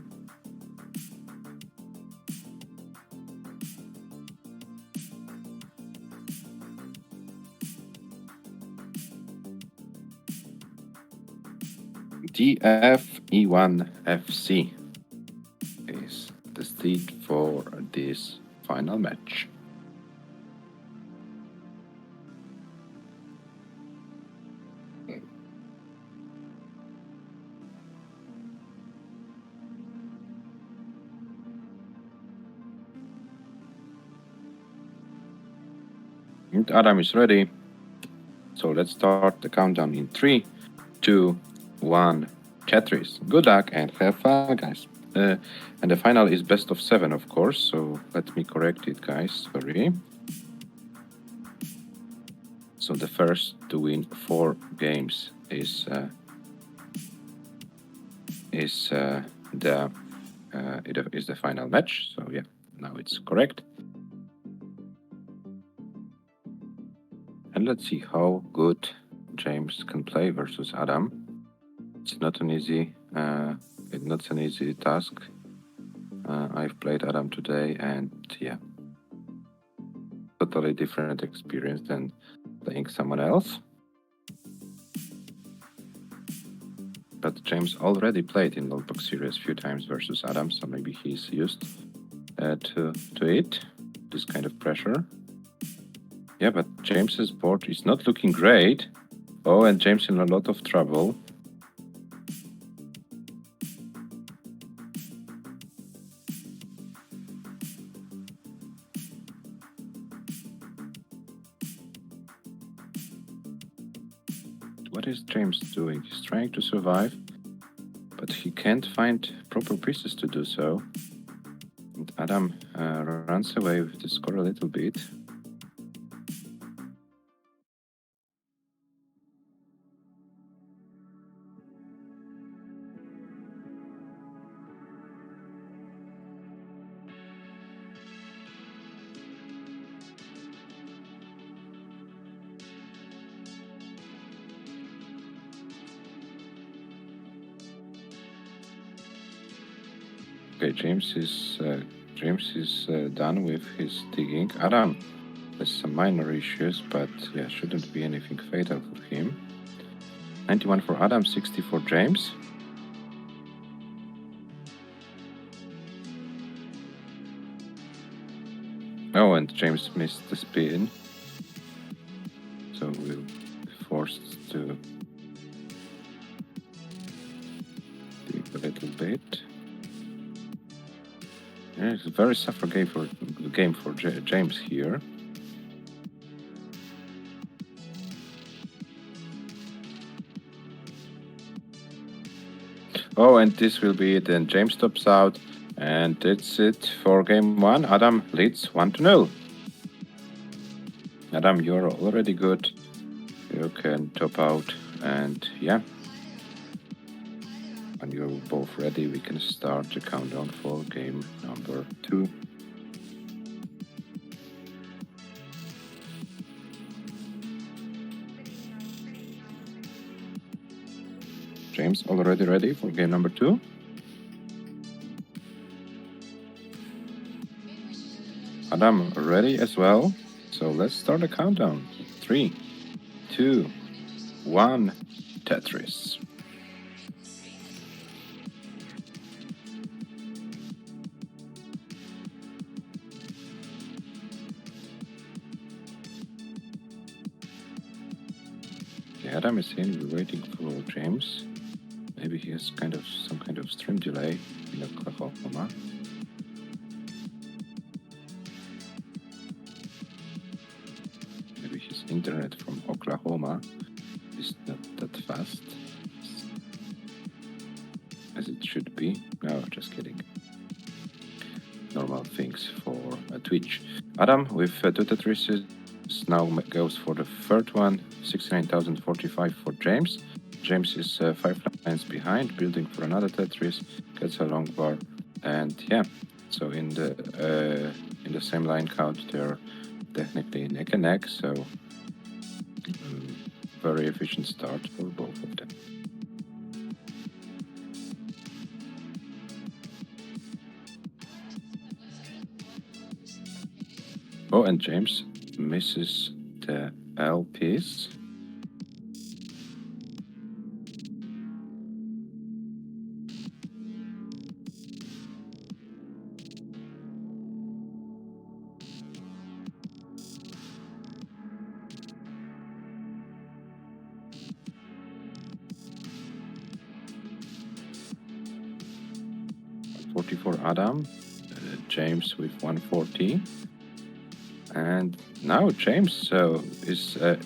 DF-E1-FC is the seed for this final match. And Adam is ready. So let's start the countdown in 3, 2, 1. Tetris. Good luck and have fun, guys. And the final is best of 7, of course. So let me correct it, guys. Sorry. So the first to win 4 games is the final match. So yeah, now it's correct. And let's see how good James can play versus Adam. It's not an easy task. I've played Adam today, and yeah, totally different experience than playing someone else. But James already played in Lolpok series a few times versus Adam, so maybe he's used to it, this kind of pressure. Yeah, but James's board is not looking great. Oh, and James in a lot of trouble. What is James doing? He's trying to survive, but he can't find proper pieces to do so. And Adam runs away with the score a little bit. Okay, James is done with his digging. Adam has some minor issues, but yeah, shouldn't be anything fatal for him. 91 for Adam, 60 for James. Oh, and James missed the spin, so we'll be forced to dig a little bit. Yeah, it's a very suffer game for James here. Oh, and this will be it. And James tops out, and that's it for game 1. Adam leads 1-0. Adam, you're already good. You can top out, and yeah. When you're both ready, we can start the countdown for game number 2. James, already ready for game number 2? Adam, ready as well? So let's start the countdown. 3, 2, 1, Tetris. Okay, Adam is in, we're waiting for James. Maybe he has some kind of stream delay in Oklahoma. Maybe his internet from Oklahoma is not that fast as it should be. No, just kidding. Normal things for Twitch. Adam with 2 Tetrises now goes for the third one. 69,045 for James. James is 5 lines behind, building for another Tetris, gets a long bar, and yeah, so in the same line count they're technically neck and neck, so very efficient start for both of them. Oh, and James misses the L piece. For Adam, James with 140, and now James is of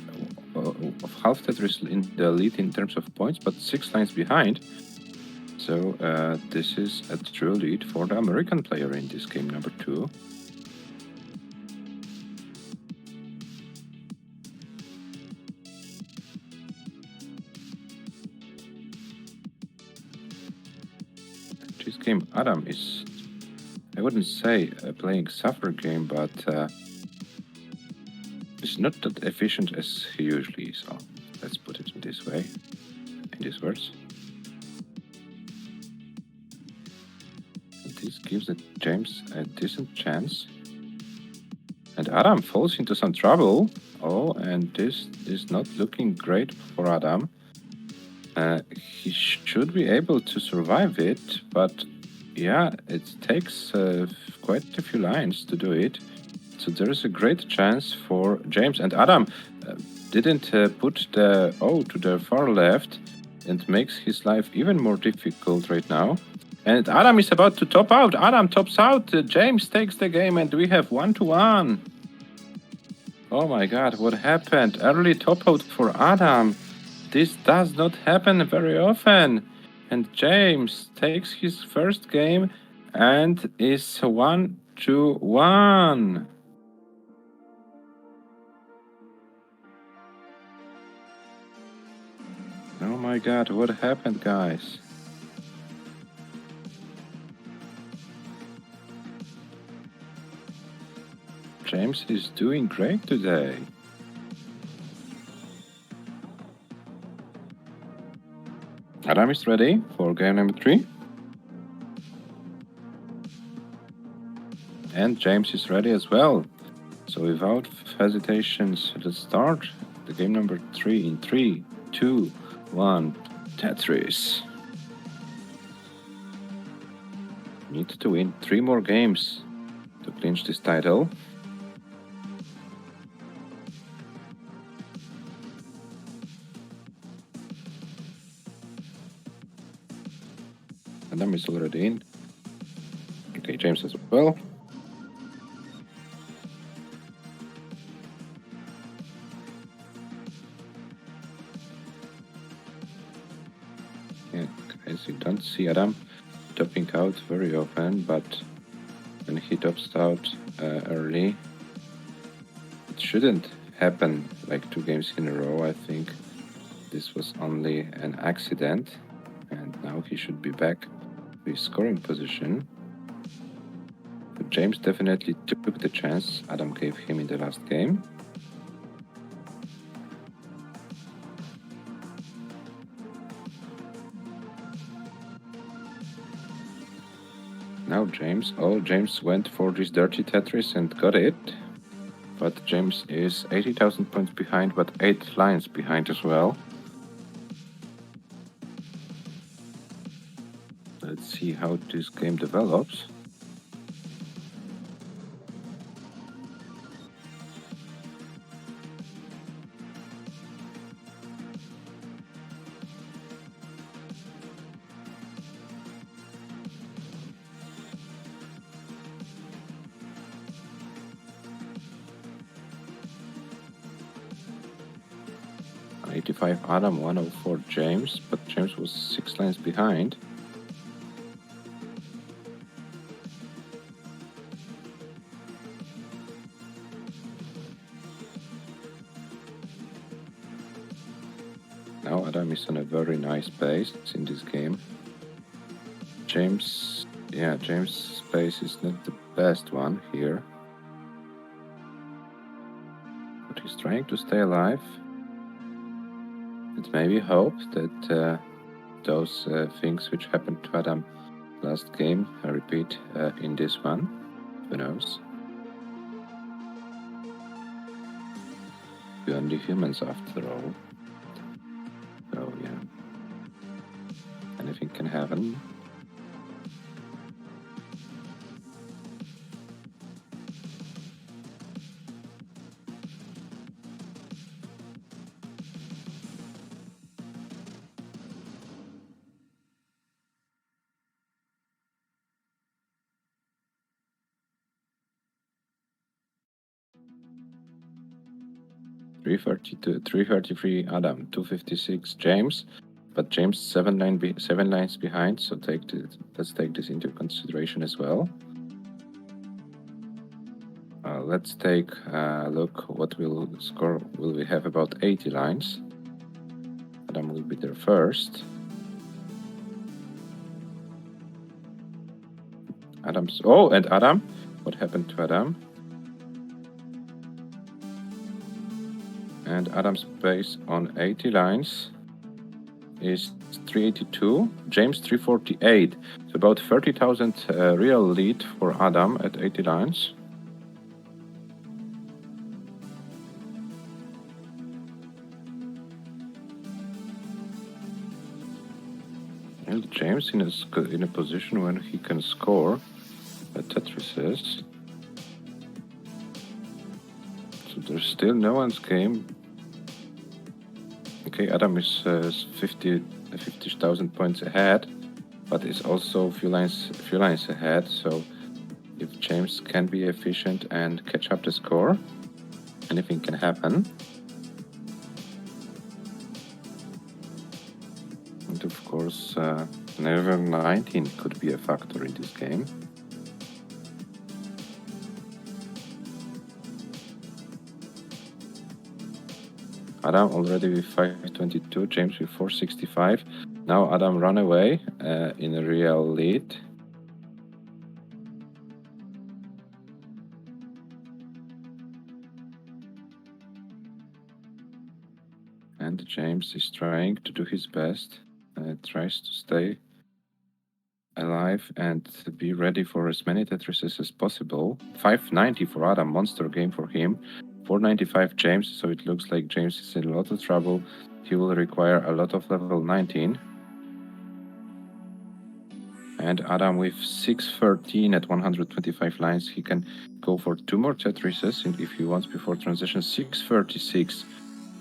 half Tetris in the lead in terms of points, but 6 lines behind. So this is a true lead for the American player in this game number 2. This game, Adam is, I wouldn't say playing suffer game, but it's not that efficient as he usually is. So let's put it in this way, in these words. And this gives James a decent chance. And Adam falls into some trouble. Oh, and this is not looking great for Adam. He should be able to survive it, but yeah, it takes quite a few lines to do it. So there is a great chance for James. And Adam didn't put the O to the far left and makes his life even more difficult right now. And Adam is about to top out. Adam tops out. James takes the game, and we have 1-1. Oh my god, what happened? Early top out for Adam. This does not happen very often. And James takes his first game and is 1-1. Oh my god, what happened, guys? James is doing great today. Adam is ready for game number 3. And James is ready as well. So without hesitations, let's start the game number 3 in 3, 2, 1, Tetris. Need to win 3 more games to clinch this title. Adam is already in. Okay, James as well. Yeah, guys, you don't see Adam topping out very often, but when he tops out early, it shouldn't happen like 2 games in a row. I think this was only an accident, and now he should be back to his scoring position. But James definitely took the chance Adam gave him in the last game. Now James went for this dirty Tetris and got it. But James is 80,000 points behind, but 8 lines behind as well. Let's see how this game develops. On 85 Adam, 104 James, but James was 6 lines behind. Now Adam is on a very nice pace in this game. James' pace is not the best one here. But he's trying to stay alive. It may be hope that those things which happened to Adam last game repeat in this one. Who knows? We're only humans after all. So yeah, anything can happen. $333 Adam, 256 James, but James 7 lines behind. So let's take this into consideration as well. Let's take a look what will score. Will we have about 80 lines? Adam will be there first. And Adam, what happened to Adam? And Adam's pace on 80 lines is 382, James 348. So about 30,000 real lead for Adam at 80 lines. And James in a position when he can score Tetrises. So there's still no one's game. Okay, Adam is 50,000 points ahead, but is also a few lines ahead. So if James can be efficient and catch up the score, anything can happen. And of course, level 19 could be a factor in this game. Adam already with 522, James with 465. Now Adam run away in a real lead. And James is trying to do his best, tries to stay alive 5 and be ready for as many Tetrises as possible. 590 for Adam, monster game for him. 495 James, so it looks like James is in a lot of trouble. He will require a lot of level 19. And Adam with 613 at 125 lines, he can go for 2 more Tetrises if he wants before transition. 636,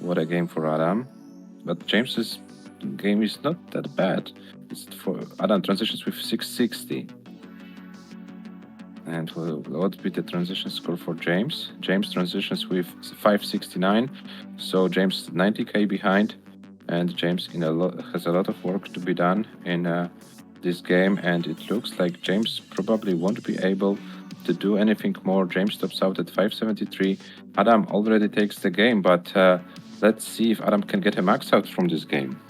what a game for Adam. But James's game is not that bad. It's for Adam transitions with 660. And what would be the transition score for James? James transitions with 569, so James 90k behind, and James has a lot of work to be done in this game, and it looks like James probably won't be able to do anything more. James stops out at 573. Adam already takes the game, but let's see if Adam can get a max out from this game.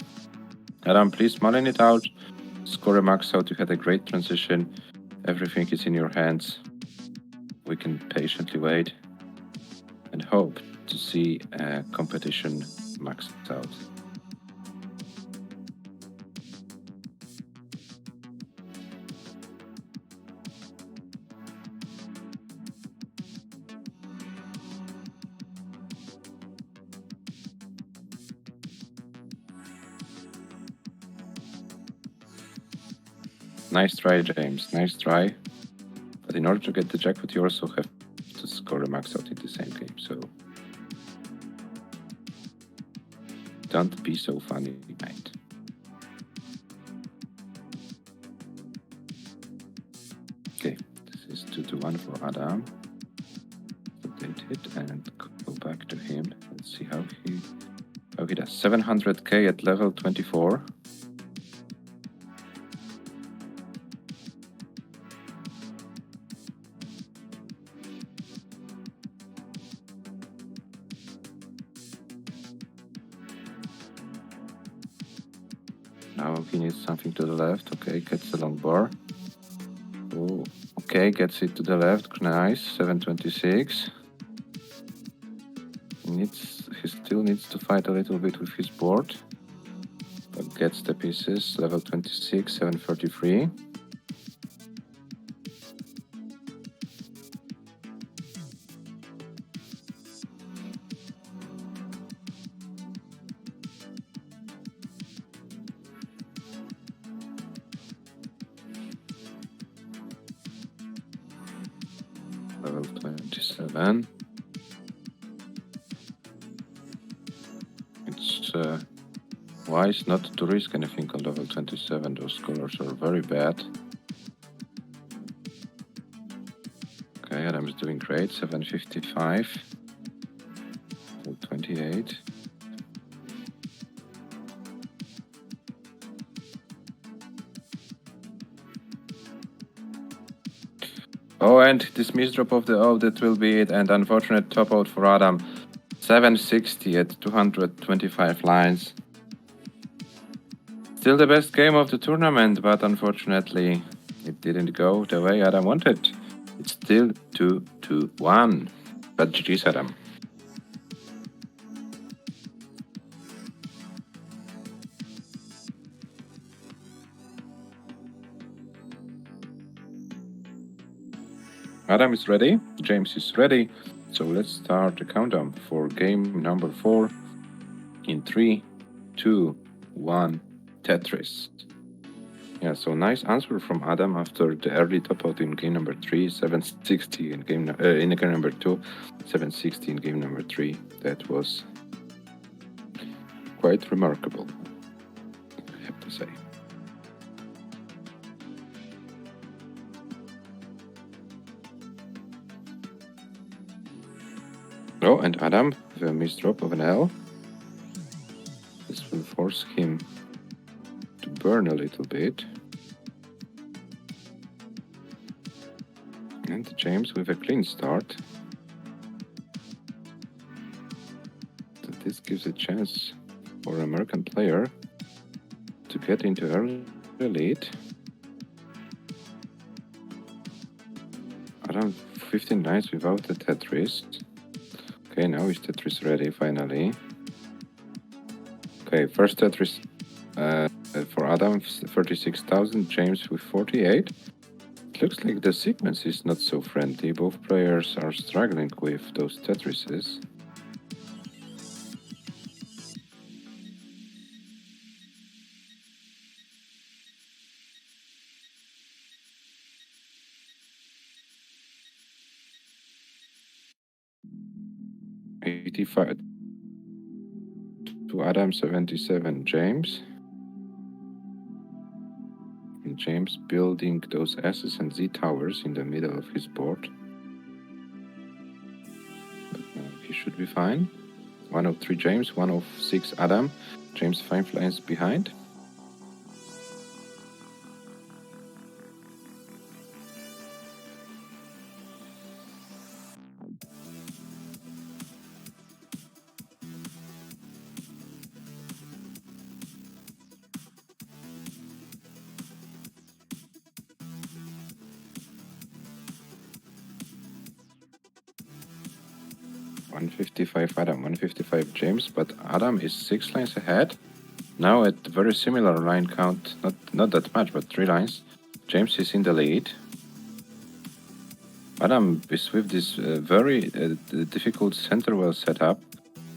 Adam, please mulling it out, score a max out. You had a great transition. Everything is in your hands. We can patiently wait and hope to see a competition max out. Nice try, James. Nice try. But in order to get the jackpot, you also have to score a max out in the same game. So don't be so funny, mate. Okay, this is 2-1 for Adam. Update it and go back to him. Let's see how he does. 700k at level 24. Now he needs something to the left. Okay, gets the long bar. Oh, okay, gets it to the left. Nice. 726. He still needs to fight a little bit with his board, but gets the pieces. Level 26, 733. Level 27. It's wise not to risk anything on level 27. Those colors are very bad. Okay, Adam is doing great. 755. Level 28. Oh, and this misdrop of the that will be it, and unfortunate top out for Adam. 760 at 225 lines. Still the best game of the tournament, but unfortunately it didn't go the way Adam wanted. It's still 2-1. But GG's, Adam. Adam is ready, James is ready, so let's start the countdown for game number 4 in 3, 2, 1, Tetris. Yeah, so nice answer from Adam after the early top out in game number 3, 760 in game number 2, 760 in game number 3. That was quite remarkable, I have to say. Oh, and Adam with a misdrop of an L. This will force him to burn a little bit. And James with a clean start. So this gives a chance for an American player to get into early lead. Around 15 lines without the Tetris. Okay, now is Tetris ready finally. Okay, first Tetris for Adam, 36,000, James with 48. It looks like the sequence is not so friendly. Both players are struggling with those Tetrises. $85 to Adam, 77 James. And James building those S's and Z towers in the middle of his board. But he should be fine. 103 James, 106 Adam. James 5 lines behind. $155 Adam, $155 James, but Adam is 6 lines ahead. Now at very similar line count, not that much, but 3 lines. James is in the lead. Adam is with this very difficult center well setup.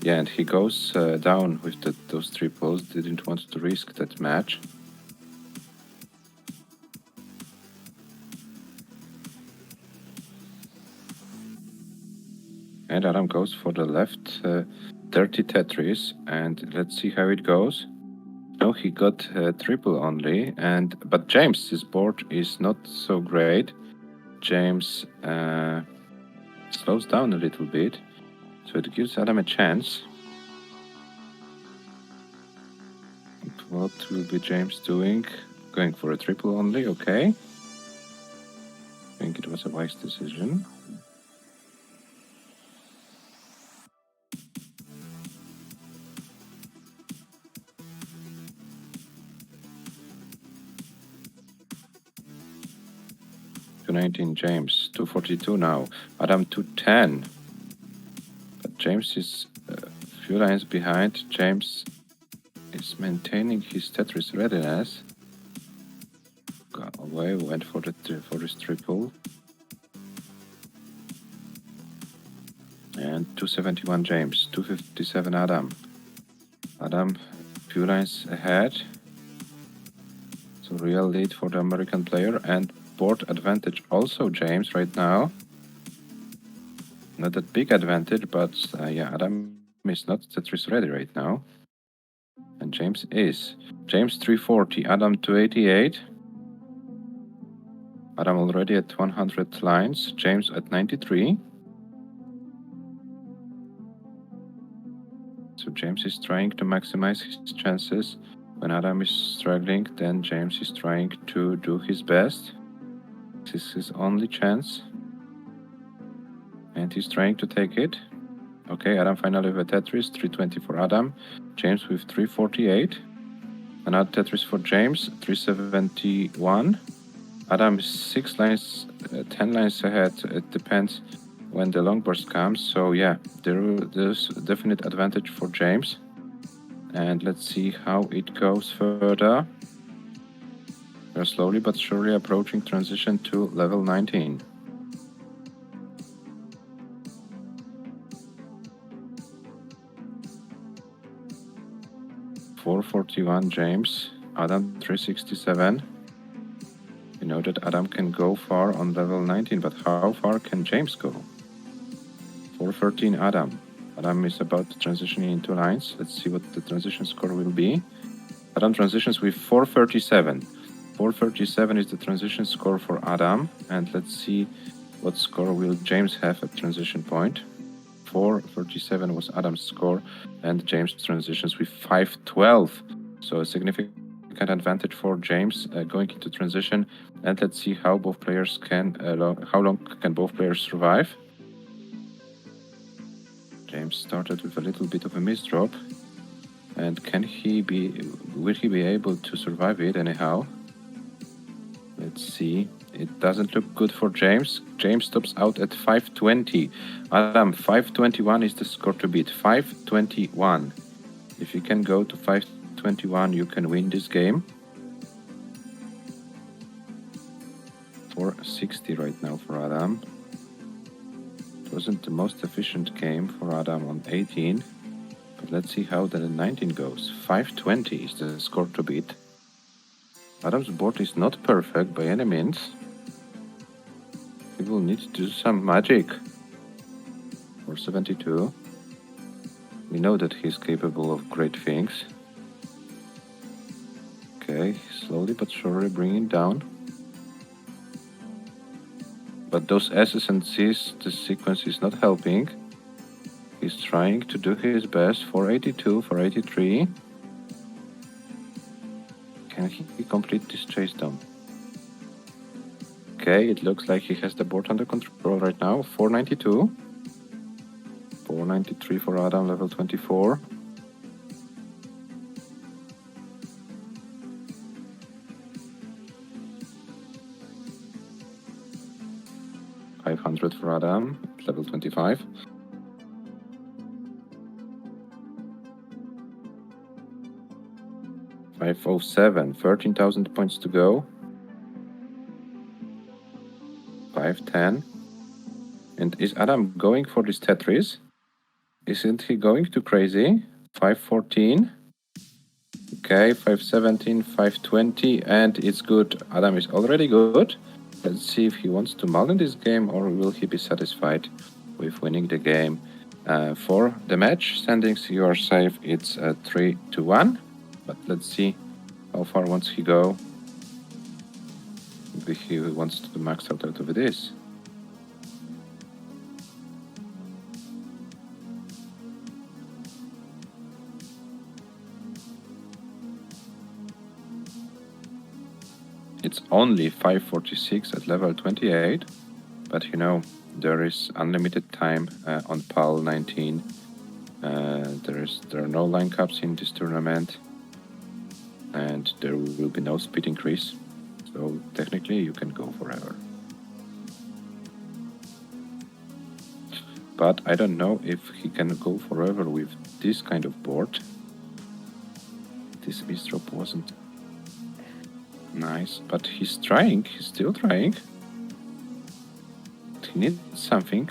Yeah, and he goes down with those triples. Didn't want to risk that match. And Adam goes for the left dirty Tetris, and let's see how it goes. No, he got triple only, but James's board is not so great. James slows down a little bit, so it gives Adam a chance. What will be James doing? Going for a triple only, okay. I think it was a wise decision. $219 James, 242 now. Adam 210. But James is a few lines behind. James is maintaining his Tetris readiness. Got away, went for his triple. And 271 James, 257 Adam. Adam, few lines ahead. So real lead for the American player, and board advantage also James right now. Not that big advantage, but yeah, Adam is not Tetris ready right now. And James is. James 340, Adam 288. Adam already at 100 lines, James at 93. So James is trying to maximize his chances. When Adam is struggling, then James is trying to do his best. This is his only chance. And he's trying to take it. Okay, Adam finally with a Tetris, 320 for Adam. James with 348. Another Tetris for James, 371. Adam is 6 lines, 10 lines ahead. It depends when the long burst comes. So yeah, there's definite advantage for James. And let's see how it goes further. We're slowly but surely approaching transition to level 19. $441 James, Adam 367. You know that Adam can go far on level 19, but how far can James go? 413 Adam. Adam is about to transition into lines. Let's see what the transition score will be. Adam transitions with 437. 437 is the transition score for Adam. And let's see what score will James have at transition point. 437 was Adam's score, and James transitions with 512. So a significant advantage for James going into transition. And let's see how both players can, how long can both players survive. James started with a little bit of a misdrop, and will he be able to survive it anyhow? Let's see. It doesn't look good for James. James stops out at 520. Adam, 521 is the score to beat. 521. If you can go to 520, 521, you can win this game. 460 right now for Adam. It wasn't the most efficient game for Adam on 18, but let's see how the 19 goes. 520 is the score to beat. Adam's board is not perfect by any means. He will need to do some magic. 472. We know that he's capable of great things. Okay, slowly but surely bringing down. But those S's and C's, the sequence is not helping. He's trying to do his best. 482, 483. Can he complete this chase down? Okay, it looks like he has the board under control right now. 492. 493 for Adam, level 24. $500 for Adam, level 25. $507, 13,000 points to go. 510. And is Adam going for this Tetris? Isn't he going too crazy? 514. Okay, 517, 520, and it's good. Adam is already good. Let's see if he wants to mull in this game or will he be satisfied with winning the game. For the match standings, you are safe. It's 3-1. But let's see how far wants he go. Maybe he wants to max out of this. It's only 546 at level 28, but you know, there is unlimited time on PAL 19. There are no line caps in this tournament, and there will be no speed increase, so technically you can go forever. But I don't know if he can go forever with this kind of board. This misdrop wasn't nice, but he's trying, he's still trying. He needs something.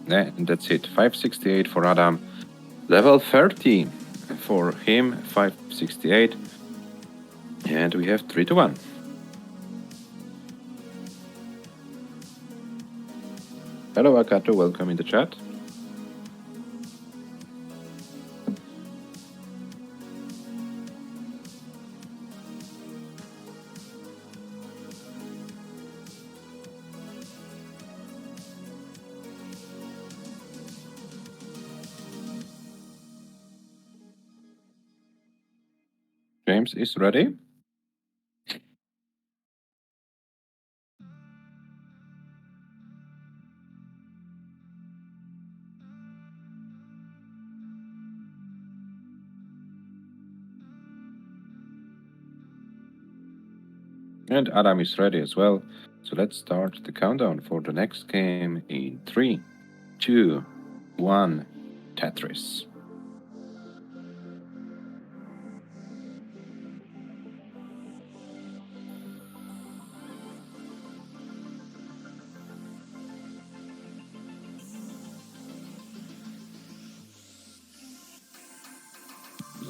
Yeah, and that's it. 568 for Adam. Level 30 for him, 568. And we have 3-1. Hello Akato, welcome in the chat. James is ready. And Adam is ready as well. So let's start the countdown for the next game in 3, 2, 1, Tetris.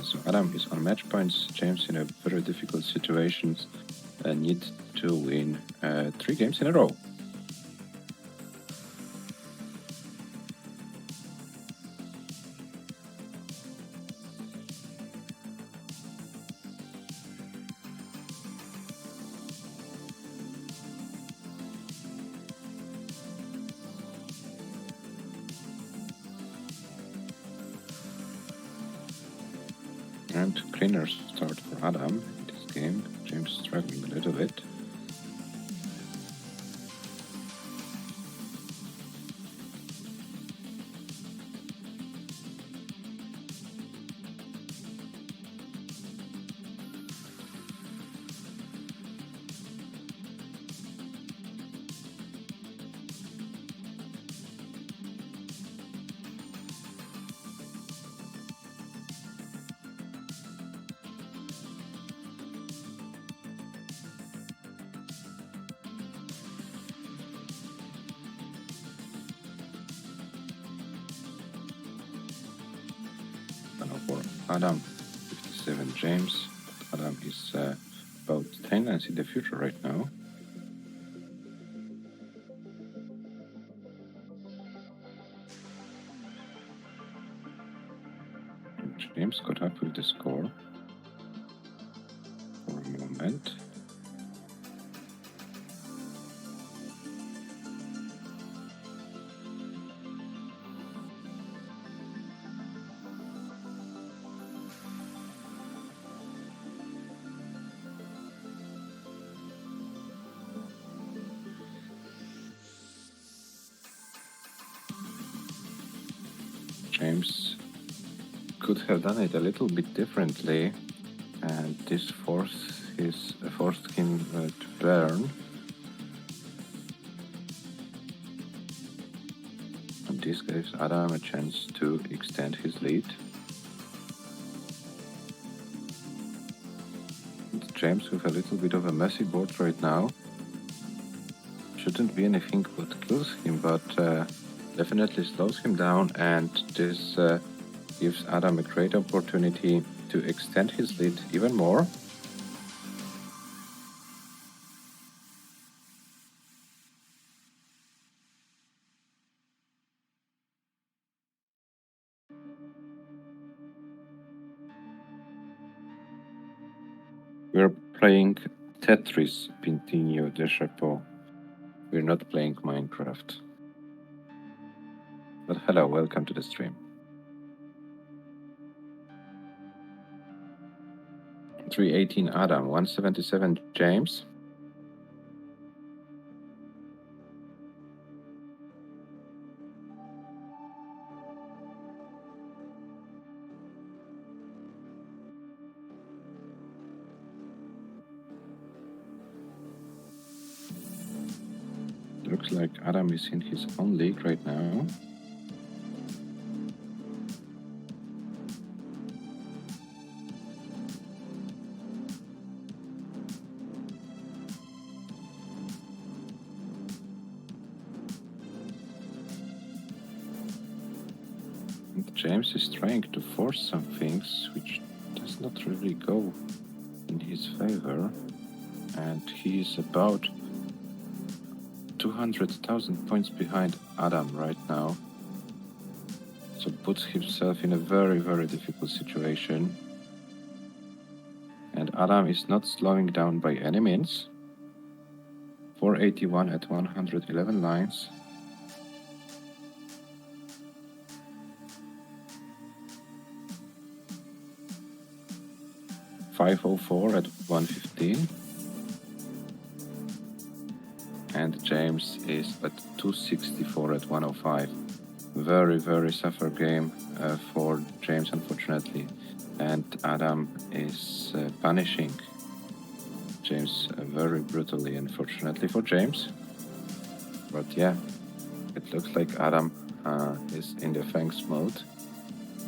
So Adam is on match points. James in a very difficult situation. Need to win 3 games in a row. And cleaner start for Adam in this game. James struggling a little bit. Adam 57 James. But Adam is about 10 lines in the future right now. And James got up with the score for a moment. James could have done it a little bit differently, and this forced him to burn. And this gives Adam a chance to extend his lead. And James with a little bit of a messy board right now. Shouldn't be anything but kills him, but definitely slows him down, and this gives Adam a great opportunity to extend his lead even more. We're playing Tetris, Pintinho de Chapeau. We're not playing Minecraft. But hello, welcome to the stream. 318 Adam, 177 James. Looks like Adam is in his own league right now. And James is trying to force some things which does not really go in his favor, and he is about 200,000 points behind Adam right now, so puts himself in a very, very difficult situation. And Adam is not slowing down by any means. 481 at 111 lines. .504 at 115. And James is at 264 at 105. Very, very suffer game for James, unfortunately. And Adam is punishing James very brutally, unfortunately for James. But yeah, it looks like Adam is in the thanks mode.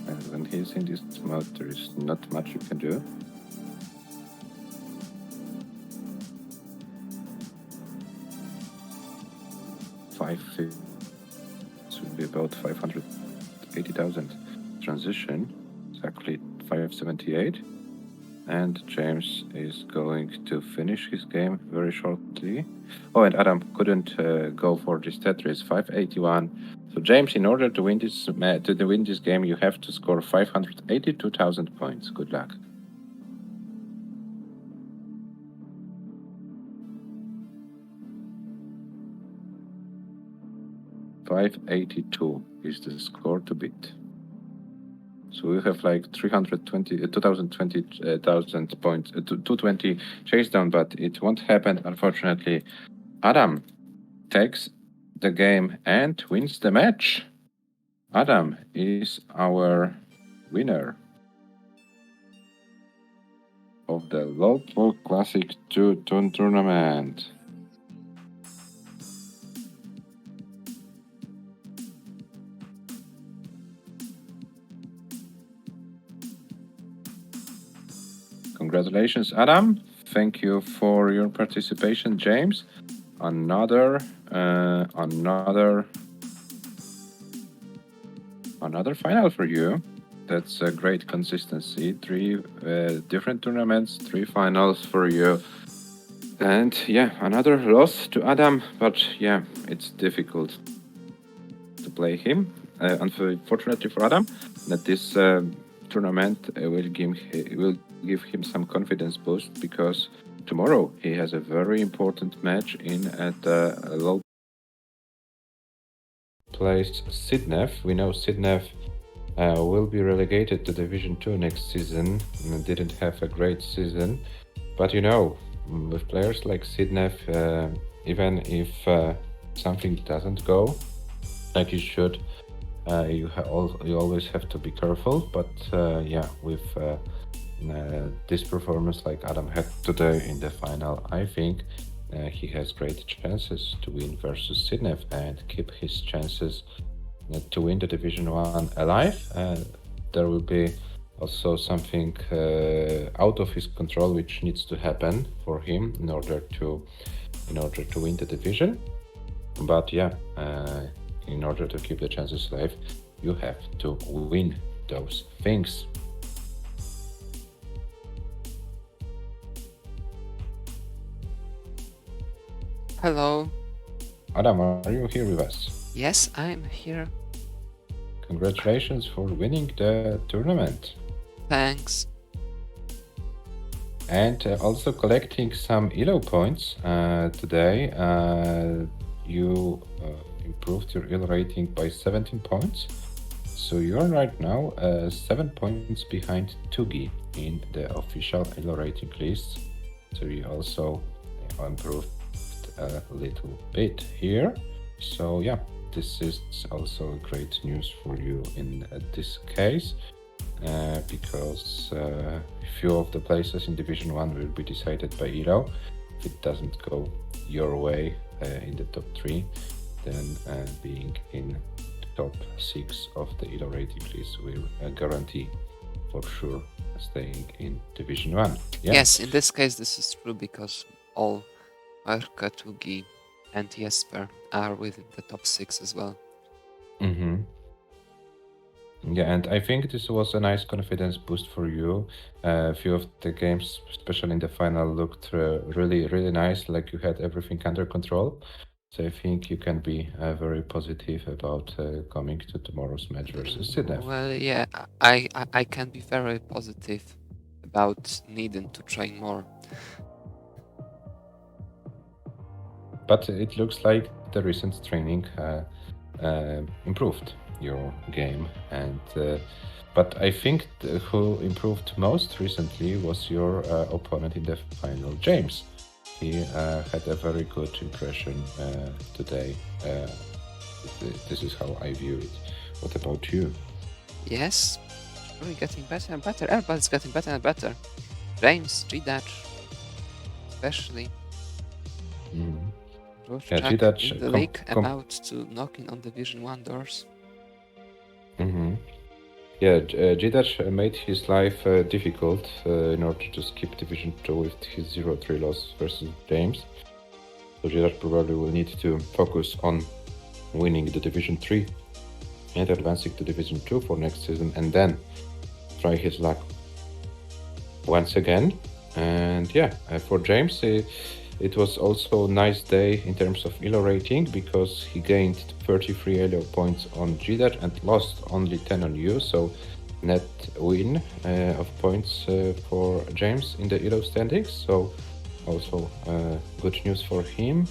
And when he's in this mode, there is not much you can do. This would be about 580,000 transition, exactly 578. And James is going to finish his game very shortly. Oh, and Adam couldn't go for this Tetris, 581. So James, in order to win this game, you have to score 582,000 points. Good luck. .582 is the score to beat. So we have like 220,000 points, 220 chase down, but it won't happen, unfortunately. Adam takes the game and wins the match. Adam is our winner of the Pog Classic 2 tournament. Congratulations, Adam. Thank you for your participation, James. Another final for you. That's a great consistency. 3 different tournaments, 3 finals for you. And yeah, another loss to Adam, but yeah, it's difficult to play him. Unfortunately for Adam, that this tournament will give him some confidence boost, because tomorrow he has a very important match in at a low place Sidnev. We know Sidnev will be relegated to Division 2 next season, and didn't have a great season. But you know, with players like Sidnev, even if something doesn't go like it should, you always have to be careful. But yeah, with this performance like Adam had today in the final, I think he has great chances to win versus Sidnev and keep his chances to win the Division 1 alive. There will be also something out of his control which needs to happen for him in order to win the division. But yeah, in order to keep the chances alive, you have to win those things. Hello. Adam, are you here with us? Yes, I'm here. Congratulations for winning the tournament. Thanks. And also collecting some ELO points today. You improved your ELO rating by 17 points. So you're right now 7 points behind Tugi in the official ELO rating list. So you also improved a little bit here. So yeah, this is also great news for you in this case, because a few of the places in Division 1 will be decided by ELO. If it doesn't go your way in the top 3, then being in top 6 of the ELO rating list will guarantee for sure staying in Division 1. Yeah. Yes, in this case this is true, because all Arka, Tugi and Jesper are within the top 6 as well. Mm-hmm. Yeah, and I think this was a nice confidence boost for you. A few of the games, especially in the final, looked really, really nice, like you had everything under control. So I think you can be very positive about coming to tomorrow's match versus Sidnev. Well, yeah, I can be very positive about needing to train more. But it looks like the recent training improved your game, and but I think who improved most recently was your opponent in the final, James. He had a very good impression today. This is how I view it. What about you? Yes, really getting better and better. Everybody's getting better and better. James, G-Dutch, especially. Mm. Yeah, G-Dutch in the league, about to knocking on Division 1 doors. Mm-hmm. Yeah, G-Dutch made his life difficult in order to skip Division 2 with his 0-3 loss versus James. So G-Dutch probably will need to focus on winning the Division 3 and advancing to Division 2 for next season, and then try his luck once again. And yeah, for James, it was also a nice day in terms of ELO rating, because he gained 33 ELO points on G-Dutch and lost only 10 on you, so net win of points for James in the ELO standings. So also good news for him.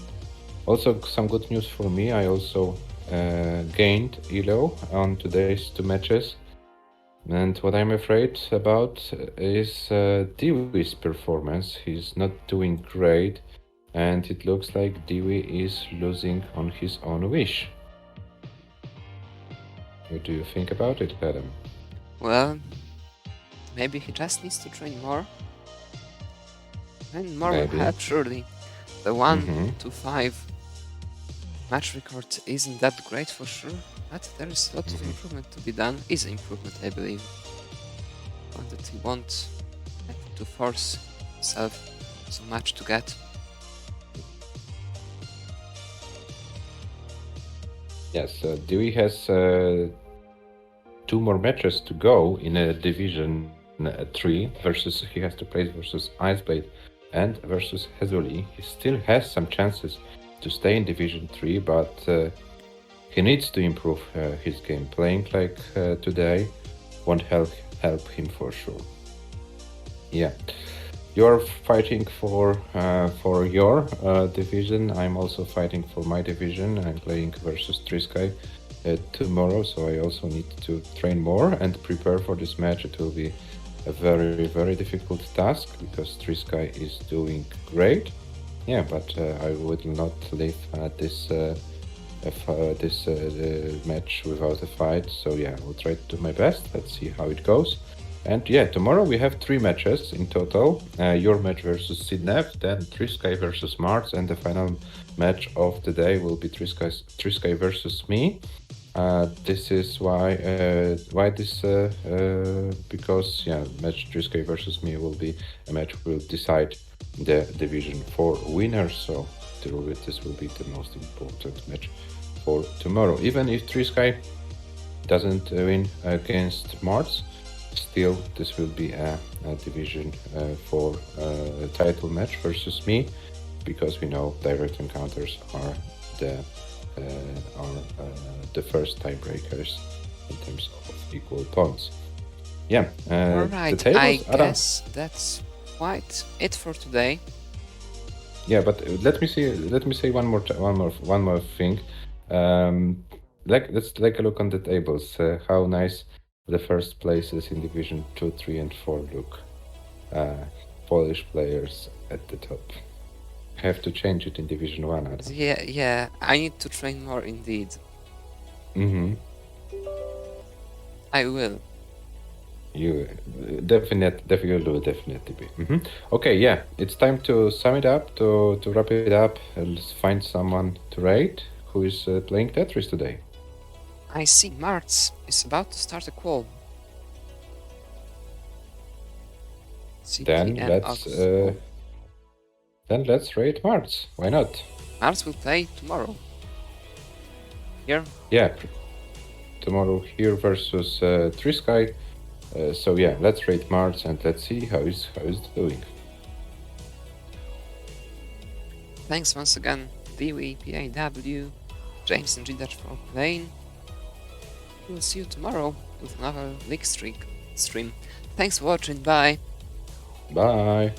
Also some good news for me. I also gained ELO on today's 2 matches. And what I'm afraid about is Dewey's performance. He's not doing great, and it looks like Dewey is losing on his own wish. What do you think about it, Adam? Well, maybe he just needs to train more. And more will help, surely. The 1 to 5 match record isn't that great for sure, but there is a lot of improvement to be done. Is improvement, I believe. One that he won't have to force himself so much to get. Yes, Dewey has 2 2 more matches to go in a Division 3 versus he has to play versus Iceblade and versus Hezoli. He still has some chances to stay in Division 3, but he needs to improve his game. Playing like today won't help him for sure. Yeah, you're fighting for your division. I'm also fighting for my division. I'm playing versus Triskai tomorrow, so I also need to train more and prepare for this match. It will be a very, very difficult task because Triskai is doing great. Yeah, but I would not leave this match without a fight. So yeah, I will try to do my best. Let's see how it goes. And yeah, tomorrow we have 3 matches in total. Your match versus Sidnev, then Triskai versus Mars, and the final match of the day will be Triskai versus me. This is why this because yeah, match Triskai versus me will be a match will decide the Division 4 winner. So this will be the most important match for tomorrow. Even if Triskai doesn't win against Mars, still this will be a Division 4 title match versus me, because we know direct encounters are the first tiebreakers in terms of equal points. Yeah. All right, the tables I guess that's quite it for today. Yeah, but let me say one more thing. Let's take a look on the tables. How nice the first places in Division 2, 3, and 4 look. Polish players at the top. Have to change it in Division 1, Adam. Yeah, I need to train more indeed. Mm-hmm. I will. You definitely will definitely be. Mm-hmm. Okay, yeah, it's time to sum it up, to wrap it up. Let's find someone to raid who is playing Tetris today. I see Martz is about to start a call. Then CPN let's raid Martz. Why not? Martz will play tomorrow. Here? Yeah, tomorrow here versus Triskai. So yeah, let's raid Martz and let's see how he's doing. Thanks once again, Dewey, PAW, James and G-Dutch for playing. We'll see you tomorrow with another League stream. Thanks for watching, bye! Bye!